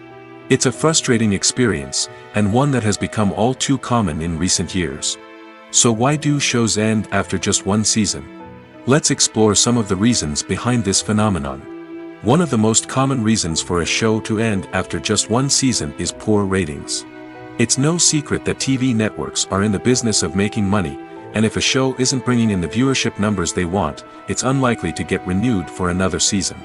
It's a frustrating experience, and one that has become all too common in recent years. So why do shows end after just one season? Let's explore some of the reasons behind this phenomenon. One of the most common reasons for a show to end after just one season is poor ratings. It's no secret that TV networks are in the business of making money, and if a show isn't bringing in the viewership numbers they want, it's unlikely to get renewed for another season.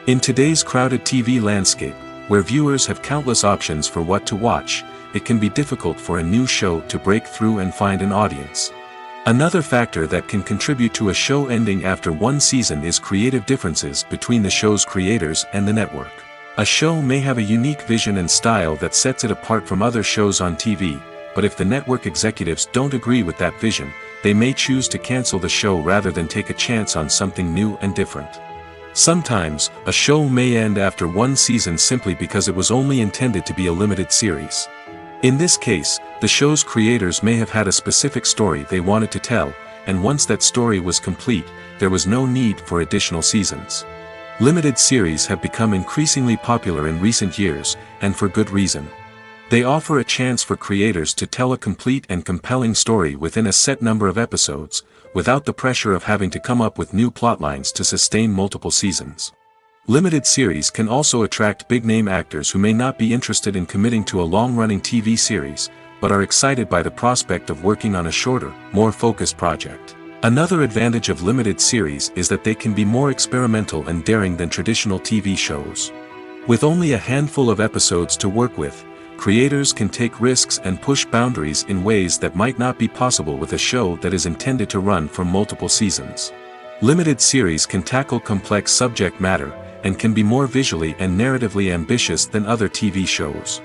In today's crowded TV landscape, where viewers have countless options for what to watch, it can be difficult for a new show to break through and find an audience. Another factor that can contribute to a show ending after one season is creative differences between the show's creators and the network. A show may have a unique vision and style that sets it apart from other shows on TV, but if the network executives don't agree with that vision, they may choose to cancel the show rather than take a chance on something new and different. Sometimes, a show may end after one season simply because it was only intended to be a limited series. In this case, the show's creators may have had a specific story they wanted to tell, and once that story was complete, there was no need for additional seasons. Limited series have become increasingly popular in recent years, and for good reason. They offer a chance for creators to tell a complete and compelling story within a set number of episodes, without the pressure of having to come up with new plotlines to sustain multiple seasons. Limited series can also attract big-name actors who may not be interested in committing to a long-running TV series, but are excited by the prospect of working on a shorter, more focused project. Another advantage of limited series is that they can be more experimental and daring than traditional TV shows. With only a handful of episodes to work with, creators can take risks and push boundaries in ways that might not be possible with a show that is intended to run for multiple seasons. Limited series can tackle complex subject matter, and can be more visually and narratively ambitious than other TV shows.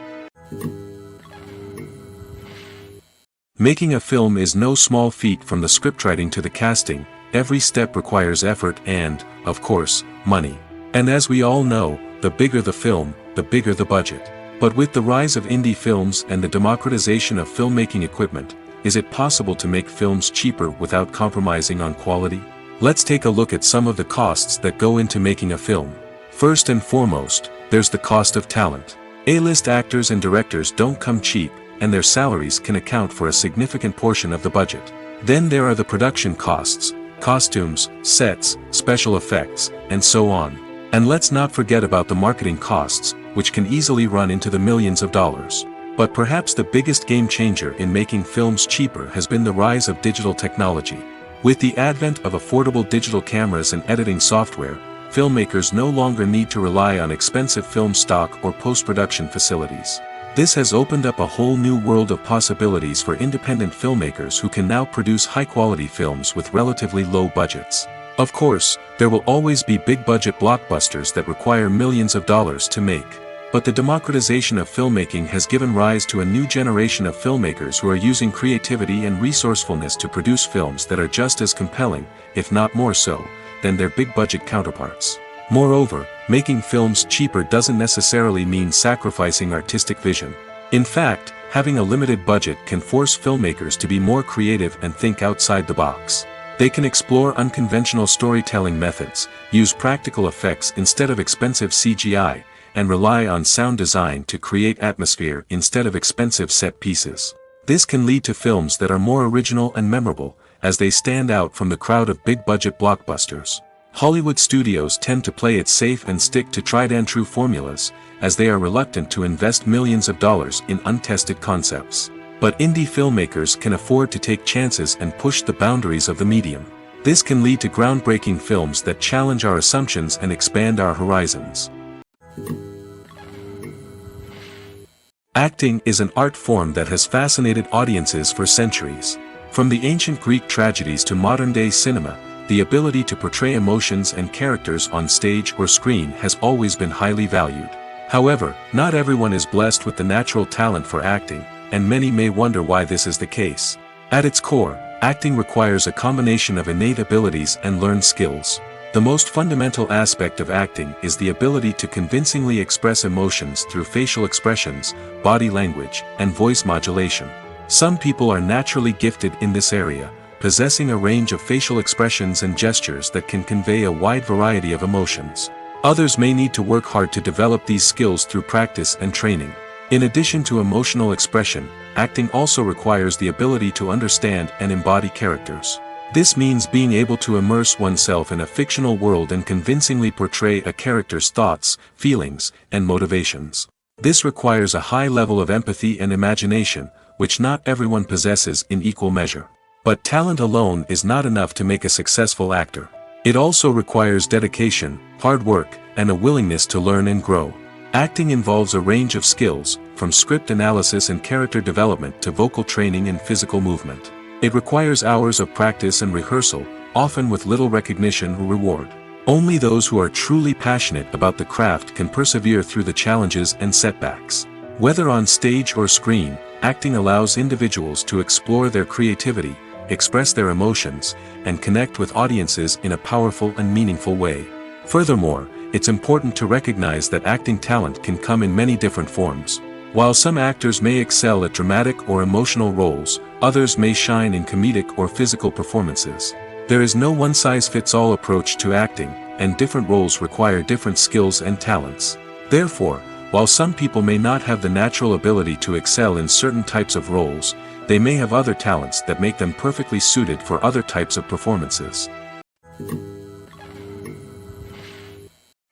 Making a film is no small feat. From the scriptwriting to the casting, every step requires effort and, of course, money. And as we all know, the bigger the film, the bigger the budget. But with the rise of indie films and the democratization of filmmaking equipment, is it possible to make films cheaper without compromising on quality? Let's take a look at some of the costs that go into making a film. First and foremost, there's the cost of talent. A-list actors and directors don't come cheap, and their salaries can account for a significant portion of the budget. Then there are the production costs, costumes, sets, special effects, and so on. And let's not forget about the marketing costs, which can easily run into the millions of dollars. But perhaps the biggest game changer in making films cheaper has been the rise of digital technology. With the advent of affordable digital cameras and editing software, filmmakers no longer need to rely on expensive film stock or post-production facilities. This has opened up a whole new world of possibilities for independent filmmakers who can now produce high-quality films with relatively low budgets. Of course, there will always be big-budget blockbusters that require millions of dollars to make. But the democratization of filmmaking has given rise to a new generation of filmmakers who are using creativity and resourcefulness to produce films that are just as compelling, if not more so, than their big-budget counterparts. Moreover, making films cheaper doesn't necessarily mean sacrificing artistic vision. In fact, having a limited budget can force filmmakers to be more creative and think outside the box. They can explore unconventional storytelling methods, use practical effects instead of expensive CGI, and rely on sound design to create atmosphere instead of expensive set pieces. This can lead to films that are more original and memorable, as they stand out from the crowd of big-budget blockbusters. Hollywood studios tend to play it safe and stick to tried-and-true formulas, as they are reluctant to invest millions of dollars in untested concepts. But indie filmmakers can afford to take chances and push the boundaries of the medium. This can lead to groundbreaking films that challenge our assumptions and expand our horizons. Acting is an art form that has fascinated audiences for centuries. From the ancient Greek tragedies to modern-day cinema, the ability to portray emotions and characters on stage or screen has always been highly valued. However, not everyone is blessed with the natural talent for acting, and many may wonder why this is the case. At its core, acting requires a combination of innate abilities and learned skills. The most fundamental aspect of acting is the ability to convincingly express emotions through facial expressions, body language, and voice modulation. Some people are naturally gifted in this area, possessing a range of facial expressions and gestures that can convey a wide variety of emotions. Others may need to work hard to develop these skills through practice and training. In addition to emotional expression, acting also requires the ability to understand and embody characters. This means being able to immerse oneself in a fictional world and convincingly portray a character's thoughts, feelings, and motivations. This requires a high level of empathy and imagination, which not everyone possesses in equal measure. But talent alone is not enough to make a successful actor. It also requires dedication, hard work, and a willingness to learn and grow. Acting involves a range of skills, from script analysis and character development to vocal training and physical movement. It requires hours of practice and rehearsal, often with little recognition or reward. Only those who are truly passionate about the craft can persevere through the challenges and setbacks. Whether on stage or screen, acting allows individuals to explore their creativity, express their emotions, and connect with audiences in a powerful and meaningful way. Furthermore, it's important to recognize that acting talent can come in many different forms. While some actors may excel at dramatic or emotional roles, others may shine in comedic or physical performances. There is no one-size-fits-all approach to acting, and different roles require different skills and talents. Therefore, while some people may not have the natural ability to excel in certain types of roles, they may have other talents that make them perfectly suited for other types of performances.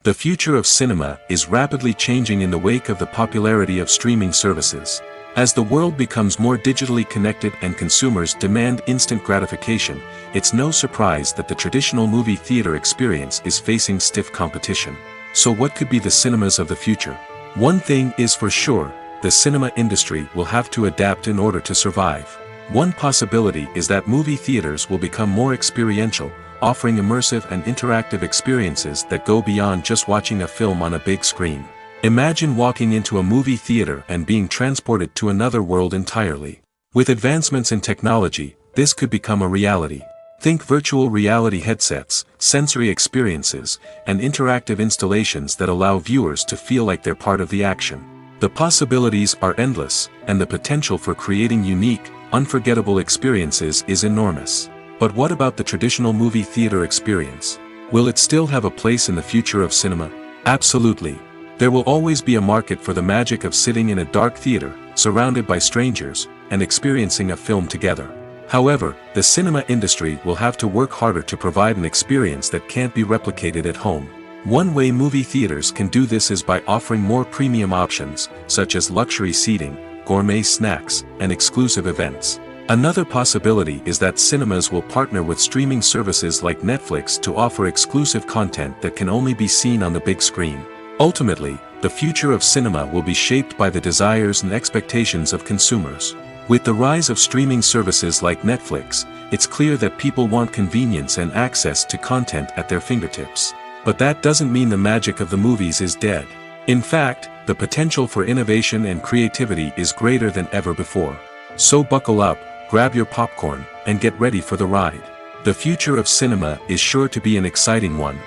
The future of cinema is rapidly changing in the wake of the popularity of streaming services. As the world becomes more digitally connected and consumers demand instant gratification, it's no surprise that the traditional movie theater experience is facing stiff competition. So what could be the cinemas of the future? One thing is for sure, the cinema industry will have to adapt in order to survive. One possibility is that movie theaters will become more experiential, offering immersive and interactive experiences that go beyond just watching a film on a big screen. Imagine walking into a movie theater and being transported to another world entirely. With advancements in technology, this could become a reality. Think virtual reality headsets, sensory experiences, and interactive installations that allow viewers to feel like they're part of the action. The possibilities are endless, and the potential for creating unique, unforgettable experiences is enormous. But what about the traditional movie theater experience? Will it still have a place in the future of cinema? Absolutely. There will always be a market for the magic of sitting in a dark theater, surrounded by strangers, and experiencing a film together. However, the cinema industry will have to work harder to provide an experience that can't be replicated at home. One way movie theaters can do this is by offering more premium options, such as luxury seating, gourmet snacks, and exclusive events. Another possibility is that cinemas will partner with streaming services like Netflix to offer exclusive content that can only be seen on the big screen. Ultimately, the future of cinema will be shaped by the desires and expectations of consumers. With the rise of streaming services like Netflix, it's clear that people want convenience and access to content at their fingertips. But that doesn't mean the magic of the movies is dead. In fact, the potential for innovation and creativity is greater than ever before. So buckle up, grab your popcorn, and get ready for the ride. The future of cinema is sure to be an exciting one.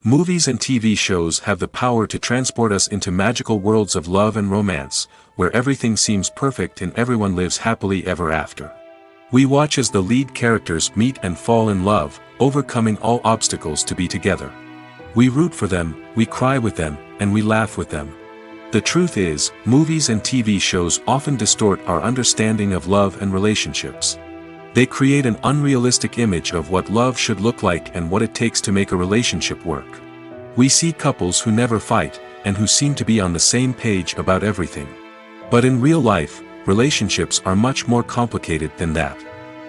Movies and TV shows have the power to transport us into magical worlds of love and romance, where everything seems perfect and everyone lives happily ever after. We watch as the lead characters meet and fall in love, overcoming all obstacles to be together. We root for them, we cry with them, and we laugh with them. The truth is, movies and TV shows often distort our understanding of love and relationships. They create an unrealistic image of what love should look like and what it takes to make a relationship work. We see couples who never fight, and who seem to be on the same page about everything. But in real life, relationships are much more complicated than that.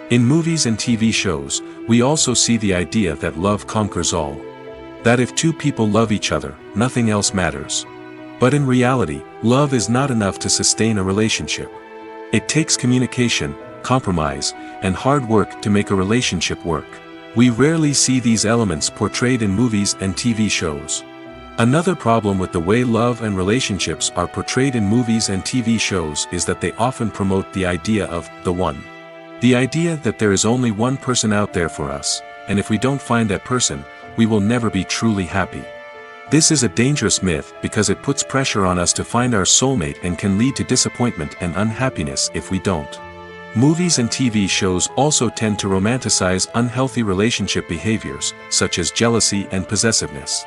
In movies and TV shows, we also see the idea that love conquers all. That if two people love each other, nothing else matters. But in reality, love is not enough to sustain a relationship. It takes communication, compromise, and hard work to make a relationship work. We rarely see these elements portrayed in movies and TV shows. Another problem with the way love and relationships are portrayed in movies and TV shows is that they often promote the idea of the one. The idea that there is only one person out there for us, and if we don't find that person, we will never be truly happy. This is a dangerous myth because it puts pressure on us to find our soulmate and can lead to disappointment and unhappiness if we don't. Movies and TV shows also tend to romanticize unhealthy relationship behaviors, such as jealousy and possessiveness.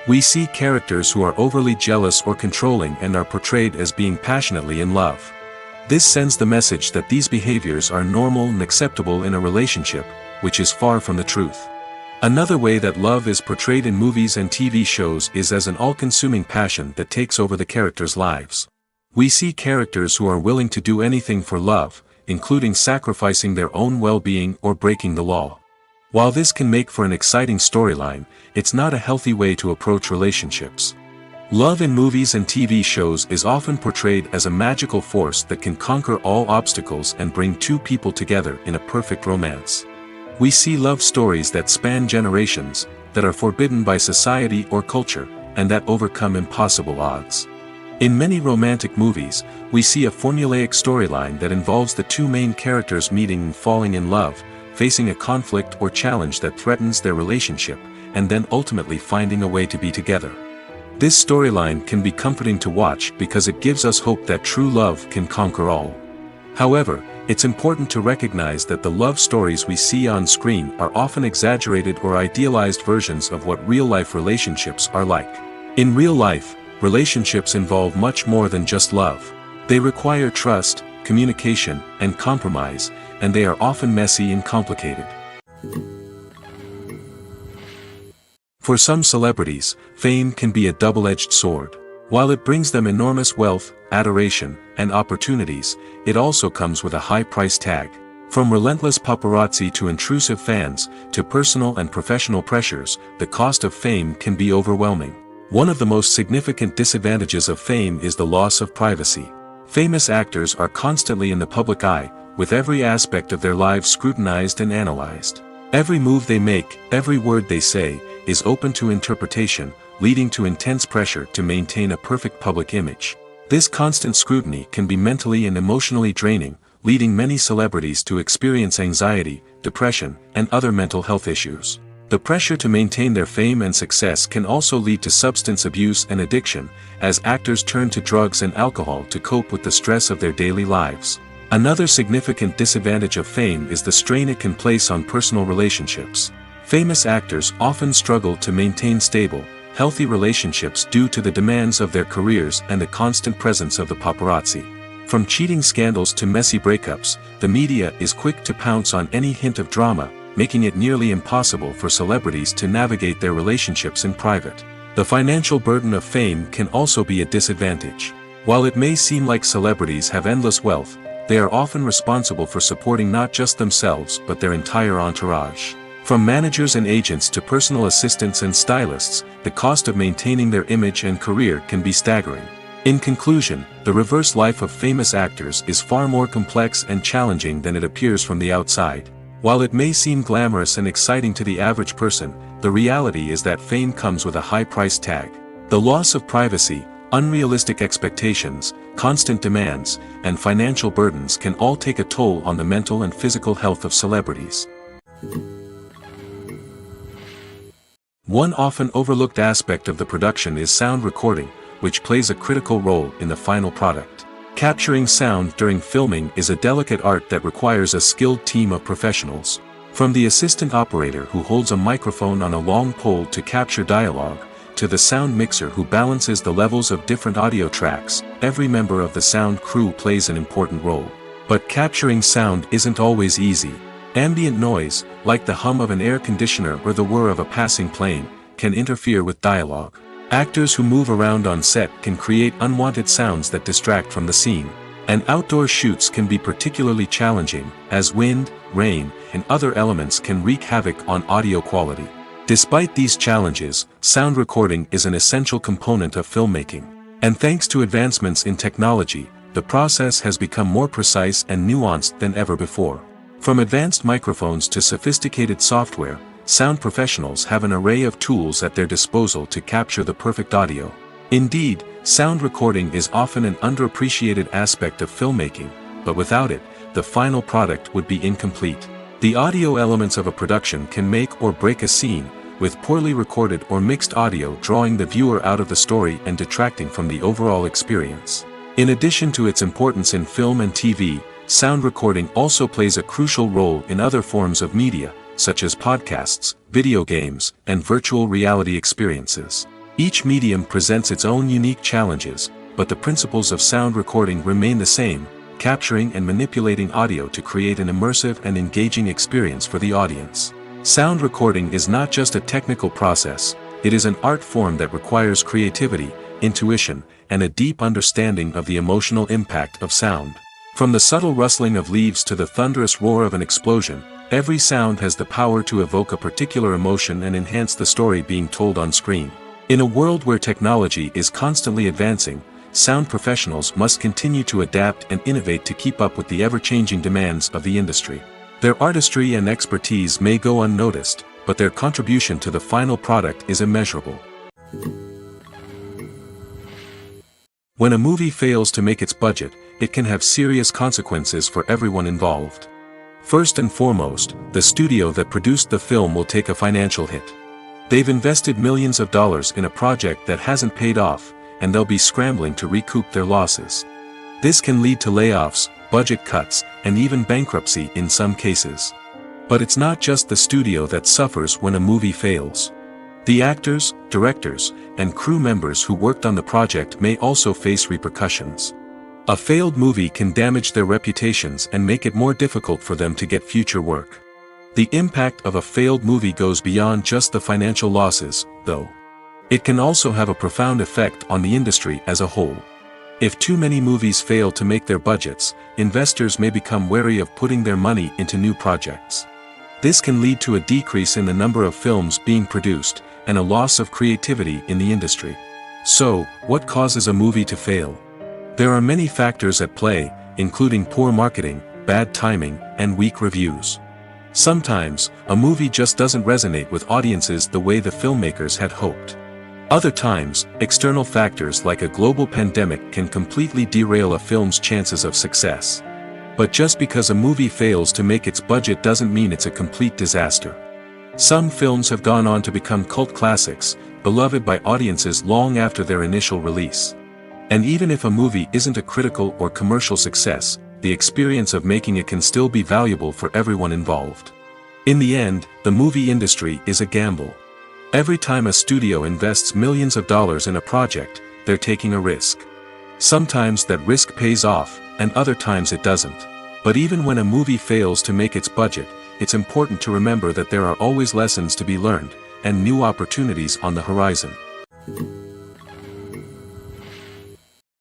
We see characters who are overly jealous or controlling and are portrayed as being passionately in love. This sends the message that these behaviors are normal and acceptable in a relationship, which is far from the truth. Another way that love is portrayed in movies and TV shows is as an all-consuming passion that takes over the characters' lives. We see characters who are willing to do anything for love, including sacrificing their own well-being or breaking the law. While this can make for an exciting storyline, it's not a healthy way to approach relationships. Love in movies and TV shows is often portrayed as a magical force that can conquer all obstacles and bring two people together in a perfect romance. We see love stories that span generations, that are forbidden by society or culture, and that overcome impossible odds. In many romantic movies, we see a formulaic storyline that involves the two main characters meeting and falling in love, facing a conflict or challenge that threatens their relationship, and then ultimately finding a way to be together. This storyline can be comforting to watch because it gives us hope that true love can conquer all. However, it's important to recognize that the love stories we see on screen are often exaggerated or idealized versions of what real-life relationships are like. In real life, relationships involve much more than just love. They require trust, communication, and compromise, and they are often messy and complicated. For some celebrities, fame can be a double-edged sword. While it brings them enormous wealth, adoration, and opportunities, it also comes with a high price tag. From relentless paparazzi to intrusive fans, to personal and professional pressures, the cost of fame can be overwhelming. One of the most significant disadvantages of fame is the loss of privacy. Famous actors are constantly in the public eye, with every aspect of their lives scrutinized and analyzed. Every move they make, every word they say, is open to interpretation, leading to intense pressure to maintain a perfect public image. This constant scrutiny can be mentally and emotionally draining, leading many celebrities to experience anxiety, depression, and other mental health issues. The pressure to maintain their fame and success can also lead to substance abuse and addiction, as actors turn to drugs and alcohol to cope with the stress of their daily lives. Another significant disadvantage of fame is the strain it can place on personal relationships. Famous actors often struggle to maintain stable, healthy relationships due to the demands of their careers and the constant presence of the paparazzi. From cheating scandals to messy breakups, the media is quick to pounce on any hint of drama, making it nearly impossible for celebrities to navigate their relationships in private. The financial burden of fame can also be a disadvantage. While it may seem like celebrities have endless wealth, they are often responsible for supporting not just themselves but their entire entourage. From managers and agents to personal assistants and stylists, the cost of maintaining their image and career can be staggering. In conclusion, the reverse life of famous actors is far more complex and challenging than it appears from the outside. While it may seem glamorous and exciting to the average person, the reality is that fame comes with a high price tag. The loss of privacy, unrealistic expectations, constant demands, and financial burdens can all take a toll on the mental and physical health of celebrities. One often overlooked aspect of the production is sound recording, which plays a critical role in the final product. Capturing sound during filming is a delicate art that requires a skilled team of professionals. From the assistant operator who holds a microphone on a long pole to capture dialogue, to the sound mixer who balances the levels of different audio tracks, every member of the sound crew plays an important role. But capturing sound isn't always easy. Ambient noise, like the hum of an air conditioner or the whir of a passing plane, can interfere with dialogue. Actors who move around on set can create unwanted sounds that distract from the scene. And outdoor shoots can be particularly challenging, as wind, rain, and other elements can wreak havoc on audio quality. Despite these challenges, sound recording is an essential component of filmmaking. And thanks to advancements in technology, the process has become more precise and nuanced than ever before. From advanced microphones to sophisticated software, sound professionals have an array of tools at their disposal to capture the perfect audio. Indeed, sound recording is often an underappreciated aspect of filmmaking, but without it, the final product would be incomplete. The audio elements of a production can make or break a scene, with poorly recorded or mixed audio drawing the viewer out of the story and detracting from the overall experience. In addition to its importance in film and TV, sound recording also plays a crucial role in other forms of media, such as podcasts, video games, and virtual reality experiences. Each medium presents its own unique challenges, but the principles of sound recording remain the same, capturing and manipulating audio to create an immersive and engaging experience for the audience. Sound recording is not just a technical process, it is an art form that requires creativity, intuition, and a deep understanding of the emotional impact of sound. From the subtle rustling of leaves to the thunderous roar of an explosion, every sound has the power to evoke a particular emotion and enhance the story being told on screen. In a world where technology is constantly advancing, sound professionals must continue to adapt and innovate to keep up with the ever-changing demands of the industry. Their artistry and expertise may go unnoticed, but their contribution to the final product is immeasurable. When a movie fails to make its budget, it can have serious consequences for everyone involved. First and foremost, the studio that produced the film will take a financial hit. They've invested millions of dollars in a project that hasn't paid off, and they'll be scrambling to recoup their losses. This can lead to layoffs, budget cuts, and even bankruptcy in some cases. But it's not just the studio that suffers when a movie fails. The actors, directors, and crew members who worked on the project may also face repercussions. A failed movie can damage their reputations and make it more difficult for them to get future work. The impact of a failed movie goes beyond just the financial losses, though. It can also have a profound effect on the industry as a whole. If too many movies fail to make their budgets, investors may become wary of putting their money into new projects. This can lead to a decrease in the number of films being produced, and a loss of creativity in the industry. So, what causes a movie to fail? There are many factors at play, including poor marketing, bad timing, and weak reviews. Sometimes, a movie just doesn't resonate with audiences the way the filmmakers had hoped. Other times, external factors like a global pandemic can completely derail a film's chances of success. But just because a movie fails to make its budget doesn't mean it's a complete disaster. Some films have gone on to become cult classics, beloved by audiences long after their initial release. And even if a movie isn't a critical or commercial success, the experience of making it can still be valuable for everyone involved. In the end, the movie industry is a gamble. Every time a studio invests millions of dollars in a project, they're taking a risk. Sometimes that risk pays off, and other times it doesn't. But even when a movie fails to make its budget, it's important to remember that there are always lessons to be learned, and new opportunities on the horizon.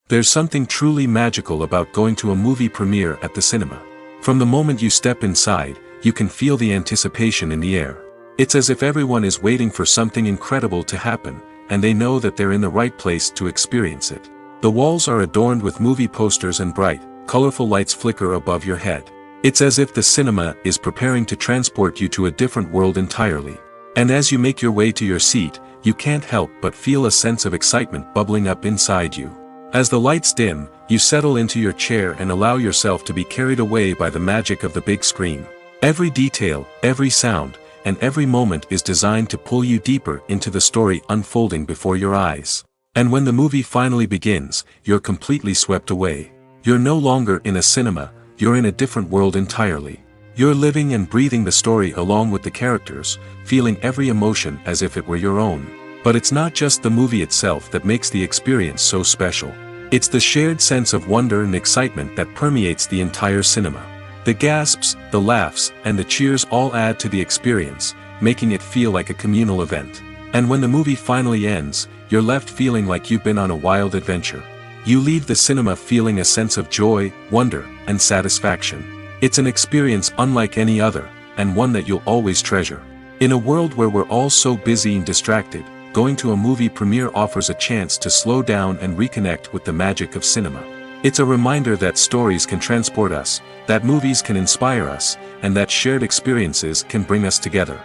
There's something truly magical about going to a movie premiere at the cinema. From the moment you step inside, you can feel the anticipation in the air. It's as if everyone is waiting for something incredible to happen, and they know that they're in the right place to experience it. The walls are adorned with movie posters and bright, colorful lights flicker above your head. It's as if the cinema is preparing to transport you to a different world entirely. And as you make your way to your seat, you can't help but feel a sense of excitement bubbling up inside you. As the lights dim, you settle into your chair and allow yourself to be carried away by the magic of the big screen. Every detail, every sound, and every moment is designed to pull you deeper into the story unfolding before your eyes. And when the movie finally begins, you're completely swept away. You're no longer in a cinema, you're in a different world entirely. You're living and breathing the story along with the characters, feeling every emotion as if it were your own. But it's not just the movie itself that makes the experience so special. It's the shared sense of wonder and excitement that permeates the entire cinema. The gasps, the laughs, and the cheers all add to the experience, making it feel like a communal event. And when the movie finally ends, you're left feeling like you've been on a wild adventure. You leave the cinema feeling a sense of joy, wonder, and satisfaction. It's an experience unlike any other, and one that you'll always treasure. In a world where we're all so busy and distracted, going to a movie premiere offers a chance to slow down and reconnect with the magic of cinema. It's a reminder that stories can transport us, that movies can inspire us, and that shared experiences can bring us together.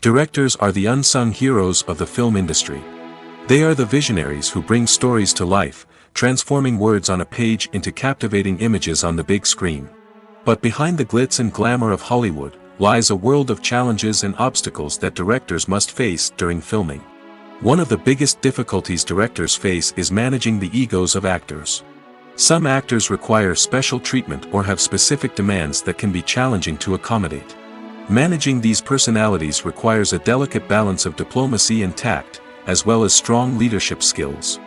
Directors are the unsung heroes of the film industry. They are the visionaries who bring stories to life, transforming words on a page into captivating images on the big screen. But behind the glitz and glamour of Hollywood lies a world of challenges and obstacles that directors must face during filming. One of the biggest difficulties directors face is managing the egos of actors. Some actors require special treatment or have specific demands that can be challenging to accommodate. Managing these personalities requires a delicate balance of diplomacy and tact, as well as strong leadership skills.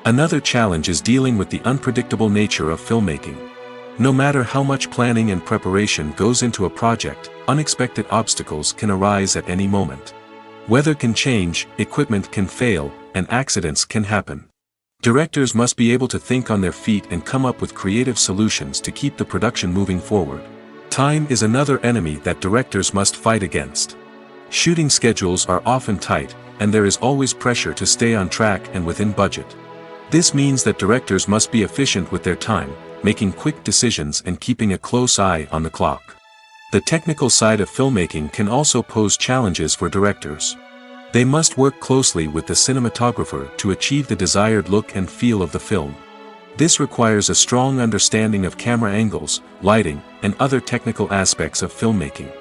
Another challenge is dealing with the unpredictable nature of filmmaking. No matter how much planning and preparation goes into a project, unexpected obstacles can arise at any moment. Weather can change, equipment can fail, and accidents can happen. Directors must be able to think on their feet and come up with creative solutions to keep the production moving forward. Time is another enemy that directors must fight against. Shooting schedules are often tight, and there is always pressure to stay on track and within budget. This means that directors must be efficient with their time, making quick decisions and keeping a close eye on the clock. The technical side of filmmaking can also pose challenges for directors. They must work closely with the cinematographer to achieve the desired look and feel of the film. This requires a strong understanding of camera angles, lighting, and other technical aspects of filmmaking.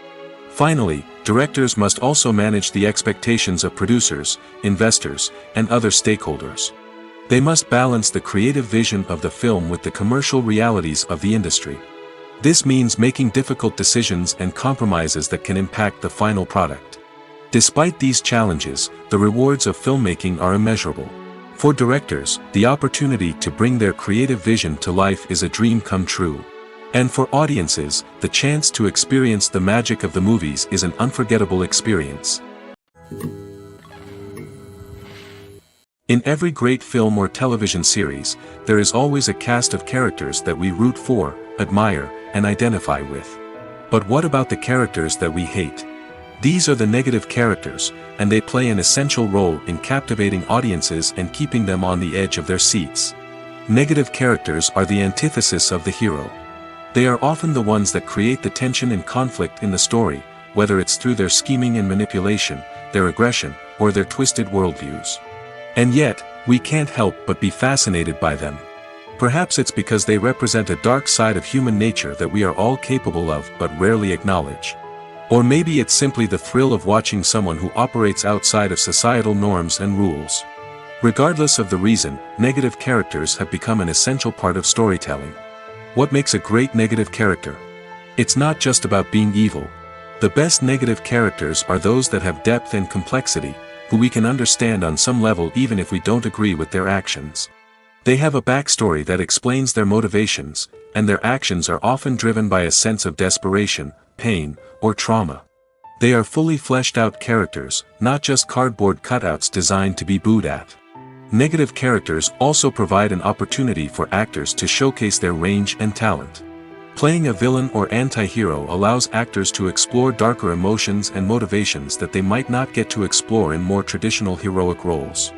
Finally, directors must also manage the expectations of producers, investors, and other stakeholders. They must balance the creative vision of the film with the commercial realities of the industry. This means making difficult decisions and compromises that can impact the final product. Despite these challenges, the rewards of filmmaking are immeasurable. For directors, the opportunity to bring their creative vision to life is a dream come true. And for audiences, the chance to experience the magic of the movies is an unforgettable experience. In every great film or television series, there is always a cast of characters that we root for, admire, and identify with. But what about the characters that we hate? These are the negative characters, and they play an essential role in captivating audiences and keeping them on the edge of their seats. Negative characters are the antithesis of the hero. They are often the ones that create the tension and conflict in the story, whether it's through their scheming and manipulation, their aggression, or their twisted worldviews. And yet, we can't help but be fascinated by them. Perhaps it's because they represent a dark side of human nature that we are all capable of but rarely acknowledge. Or maybe it's simply the thrill of watching someone who operates outside of societal norms and rules. Regardless of the reason, negative characters have become an essential part of storytelling. What makes a great negative character? It's not just about being evil. The best negative characters are those that have depth and complexity, who we can understand on some level even if we don't agree with their actions. They have a backstory that explains their motivations, and their actions are often driven by a sense of desperation, pain, or trauma. They are fully fleshed out characters, not just cardboard cutouts designed to be booed at. Negative characters also provide an opportunity for actors to showcase their range and talent. Playing a villain or anti-hero allows actors to explore darker emotions and motivations that they might not get to explore in more traditional heroic roles.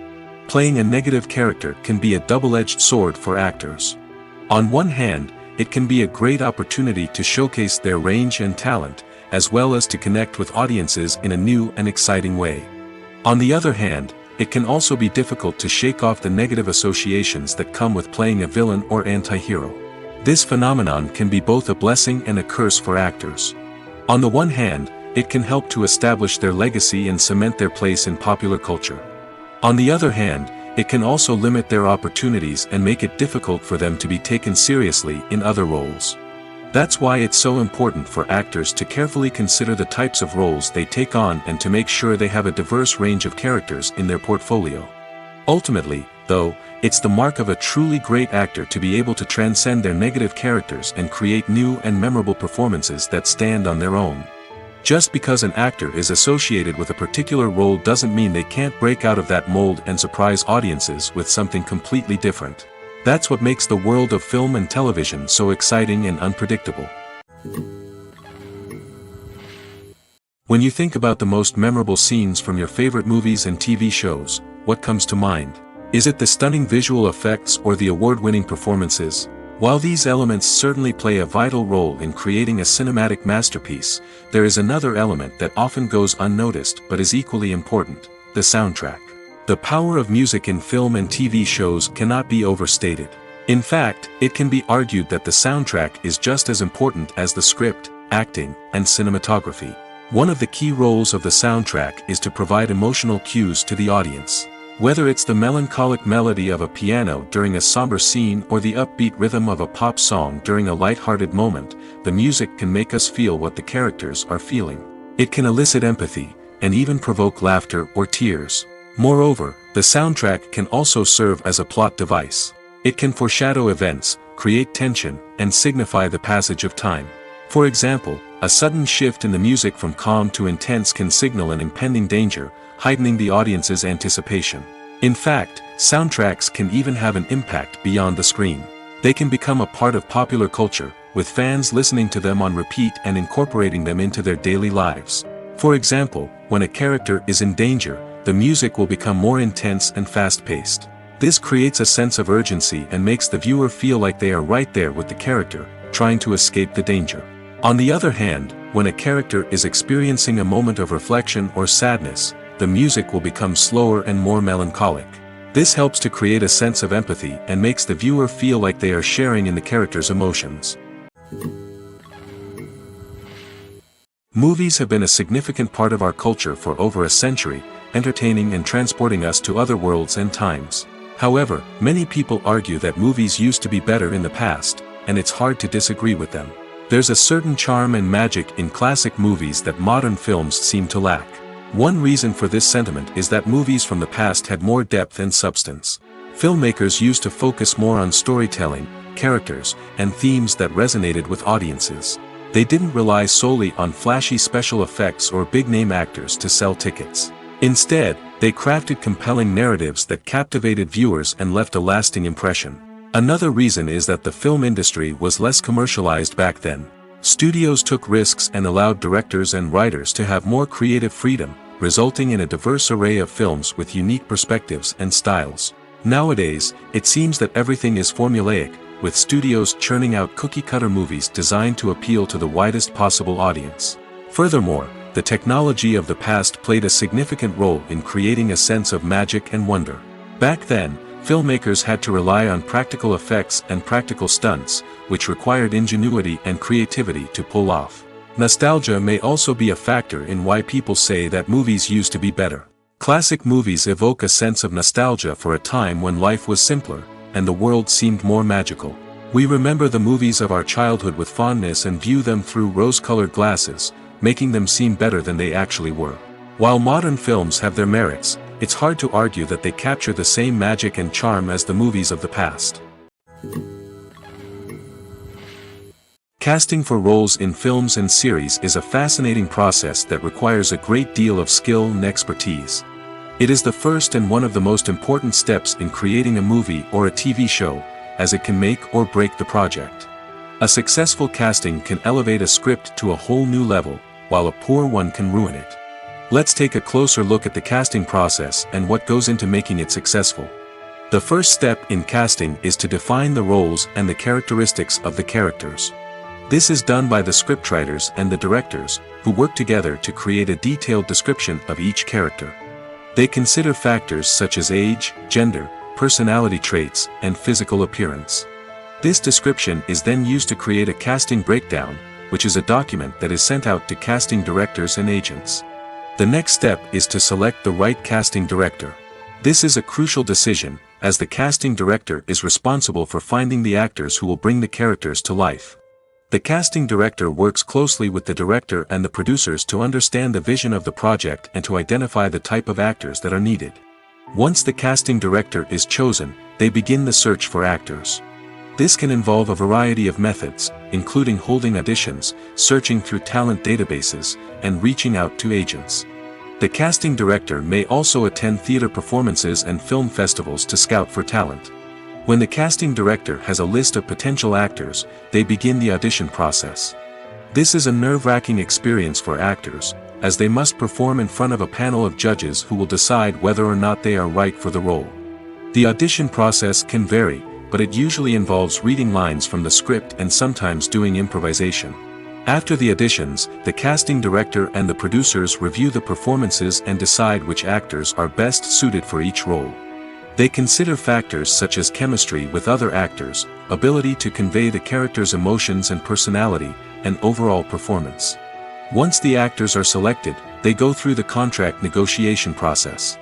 Playing a negative character can be a double-edged sword for actors. On one hand, it can be a great opportunity to showcase their range and talent, as well as to connect with audiences in a new and exciting way. On the other hand, it can also be difficult to shake off the negative associations that come with playing a villain or anti-hero. This phenomenon can be both a blessing and a curse for actors. On the one hand, it can help to establish their legacy and cement their place in popular culture. On the other hand, it can also limit their opportunities and make it difficult for them to be taken seriously in other roles. That's why it's so important for actors to carefully consider the types of roles they take on and to make sure they have a diverse range of characters in their portfolio. Ultimately, though, it's the mark of a truly great actor to be able to transcend their negative characters and create new and memorable performances that stand on their own. Just because an actor is associated with a particular role doesn't mean they can't break out of that mold and surprise audiences with something completely different. That's what makes the world of film and television so exciting and unpredictable. When you think about the most memorable scenes from your favorite movies and TV shows, what comes to mind? Is it the stunning visual effects or the award-winning performances? While these elements certainly play a vital role in creating a cinematic masterpiece, there is another element that often goes unnoticed but is equally important: the soundtrack. The power of music in film and TV shows cannot be overstated. In fact, it can be argued that the soundtrack is just as important as the script, acting, and cinematography. One of the key roles of the soundtrack is to provide emotional cues to the audience. Whether it's the melancholic melody of a piano during a somber scene or the upbeat rhythm of a pop song during a light-hearted moment, the music can make us feel what the characters are feeling. It can elicit empathy, and even provoke laughter or tears. Moreover, the soundtrack can also serve as a plot device. It can foreshadow events, create tension, and signify the passage of time. For example, a sudden shift in the music from calm to intense can signal an impending danger, heightening the audience's anticipation. In fact, soundtracks can even have an impact beyond the screen. They can become a part of popular culture, with fans listening to them on repeat and incorporating them into their daily lives. For example, when a character is in danger, the music will become more intense and fast-paced. This creates a sense of urgency and makes the viewer feel like they are right there with the character, trying to escape the danger. On the other hand, when a character is experiencing a moment of reflection or sadness, the music will become slower and more melancholic. This helps to create a sense of empathy and makes the viewer feel like they are sharing in the character's emotions. Movies have been a significant part of our culture for over a century, entertaining and transporting us to other worlds and times. However, many people argue that movies used to be better in the past, and it's hard to disagree with them. There's a certain charm and magic in classic movies that modern films seem to lack. One reason for this sentiment is that movies from the past had more depth and substance. Filmmakers used to focus more on storytelling, characters, and themes that resonated with audiences. They didn't rely solely on flashy special effects or big-name actors to sell tickets. Instead, they crafted compelling narratives that captivated viewers and left a lasting impression. Another reason is that the film industry was less commercialized back then. Studios took risks and allowed directors and writers to have more creative freedom, resulting in a diverse array of films with unique perspectives and styles. Nowadays, it seems that everything is formulaic, with studios churning out cookie-cutter movies designed to appeal to the widest possible audience. Furthermore, the technology of the past played a significant role in creating a sense of magic and wonder. Back then, filmmakers had to rely on practical effects and practical stunts, which required ingenuity and creativity to pull off. Nostalgia may also be a factor in why people say that movies used to be better. Classic movies evoke a sense of nostalgia for a time when life was simpler, and the world seemed more magical. We remember the movies of our childhood with fondness and view them through rose-colored glasses, making them seem better than they actually were. While modern films have their merits, it's hard to argue that they capture the same magic and charm as the movies of the past. Casting for roles in films and series is a fascinating process that requires a great deal of skill and expertise. It is the first and one of the most important steps in creating a movie or a TV show, as it can make or break the project. A successful casting can elevate a script to a whole new level, while a poor one can ruin it. Let's take a closer look at the casting process and what goes into making it successful. The first step in casting is to define the roles and the characteristics of the characters. This is done by the scriptwriters and the directors, who work together to create a detailed description of each character. They consider factors such as age, gender, personality traits, and physical appearance. This description is then used to create a casting breakdown, which is a document that is sent out to casting directors and agents. The next step is to select the right casting director. This is a crucial decision, as the casting director is responsible for finding the actors who will bring the characters to life. The casting director works closely with the director and the producers to understand the vision of the project and to identify the type of actors that are needed. Once the casting director is chosen, they begin the search for actors. This can involve a variety of methods, including holding auditions, searching through talent databases, and reaching out to agents. The casting director may also attend theater performances and film festivals to scout for talent. When the casting director has a list of potential actors, they begin the audition process. This is a nerve-wracking experience for actors, as they must perform in front of a panel of judges who will decide whether or not they are right for the role. The audition process can vary, but it usually involves reading lines from the script and sometimes doing improvisation. After the auditions, the casting director and the producers review the performances and decide which actors are best suited for each role. They consider factors such as chemistry with other actors, ability to convey the character's emotions and personality, and overall performance. Once the actors are selected, they go through the contract negotiation process.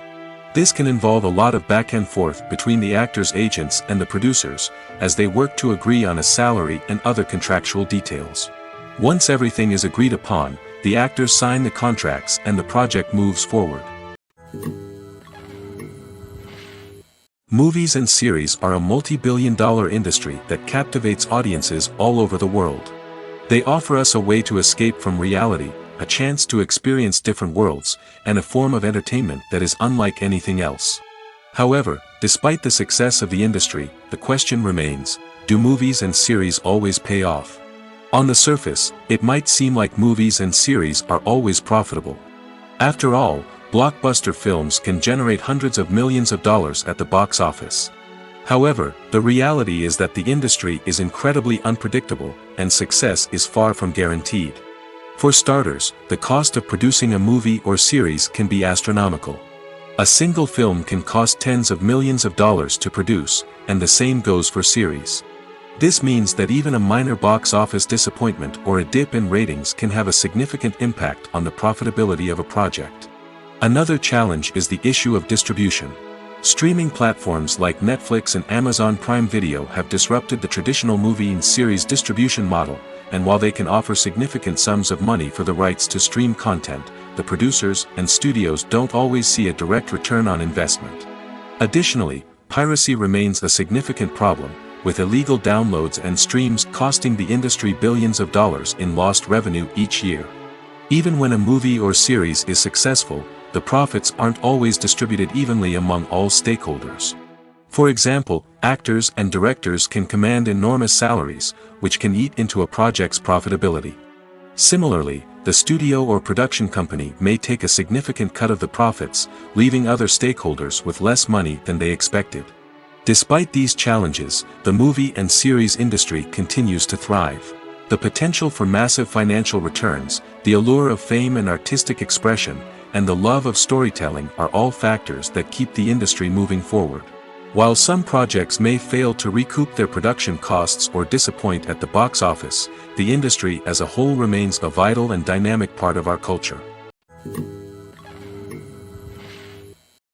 This can involve a lot of back and forth between the actors' agents and the producers, as they work to agree on a salary and other contractual details. Once everything is agreed upon, the actors sign the contracts and the project moves forward. Movies and series are a multi-billion-dollar industry that captivates audiences all over the world. They offer us a way to escape from reality, a chance to experience different worlds, and a form of entertainment that is unlike anything else. However, despite the success of the industry, the question remains, do movies and series always pay off? On the surface, it might seem like movies and series are always profitable. After all, blockbuster films can generate hundreds of millions of dollars at the box office. However, the reality is that the industry is incredibly unpredictable, and success is far from guaranteed. For starters, the cost of producing a movie or series can be astronomical. A single film can cost tens of millions of dollars to produce, and the same goes for series. This means that even a minor box office disappointment or a dip in ratings can have a significant impact on the profitability of a project. Another challenge is the issue of distribution. Streaming platforms like Netflix and Amazon Prime Video have disrupted the traditional movie and series distribution model, and while they can offer significant sums of money for the rights to stream content, the producers and studios don't always see a direct return on investment. Additionally, piracy remains a significant problem, with illegal downloads and streams costing the industry billions of dollars in lost revenue each year. Even when a movie or series is successful, the profits aren't always distributed evenly among all stakeholders. For example, actors and directors can command enormous salaries, which can eat into a project's profitability. Similarly, the studio or production company may take a significant cut of the profits, leaving other stakeholders with less money than they expected. Despite these challenges, the movie and series industry continues to thrive. The potential for massive financial returns, the allure of fame and artistic expression, and the love of storytelling are all factors that keep the industry moving forward. While some projects may fail to recoup their production costs or disappoint at the box office, the industry as a whole remains a vital and dynamic part of our culture.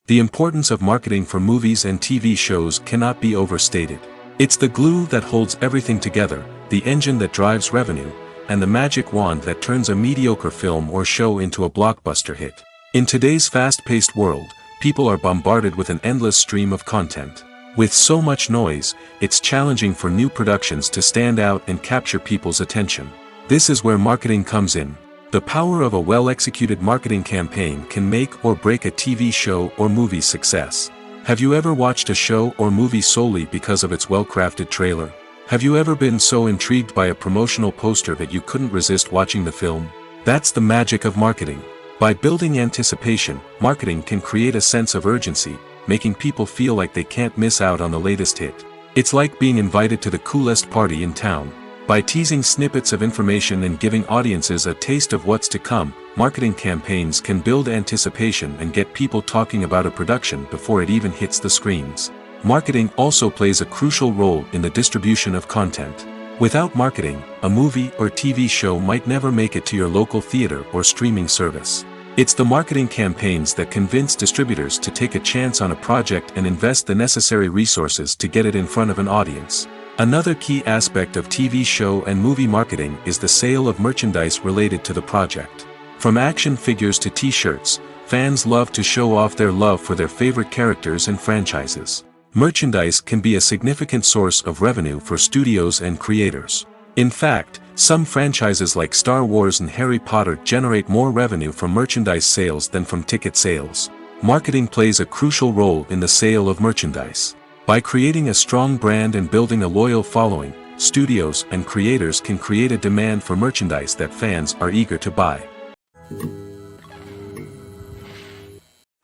The importance of marketing for movies and TV shows cannot be overstated. It's the glue that holds everything together, the engine that drives revenue, and the magic wand that turns a mediocre film or show into a blockbuster hit. In today's fast-paced world, people are bombarded with an endless stream of content. With so much noise, it's challenging for new productions to stand out and capture people's attention. This is where marketing comes in. The power of a well-executed marketing campaign can make or break a TV show or movie's success. Have you ever watched a show or movie solely because of its well-crafted trailer? Have you ever been so intrigued by a promotional poster that you couldn't resist watching the film? That's the magic of marketing. By building anticipation, marketing can create a sense of urgency, making people feel like they can't miss out on the latest hit. It's like being invited to the coolest party in town. By teasing snippets of information and giving audiences a taste of what's to come, marketing campaigns can build anticipation and get people talking about a production before it even hits the screens. Marketing also plays a crucial role in the distribution of content. Without marketing, a movie or TV show might never make it to your local theater or streaming service. It's the marketing campaigns that convince distributors to take a chance on a project and invest the necessary resources to get it in front of an audience. Another key aspect of TV show and movie marketing is the sale of merchandise related to the project. From action figures to t-shirts, fans love to show off their love for their favorite characters and franchises. Merchandise can be a significant source of revenue for studios and creators. In fact, some franchises like Star Wars and Harry Potter generate more revenue from merchandise sales than from ticket sales. Marketing plays a crucial role in the sale of merchandise. By creating a strong brand and building a loyal following, studios and creators can create a demand for merchandise that fans are eager to buy.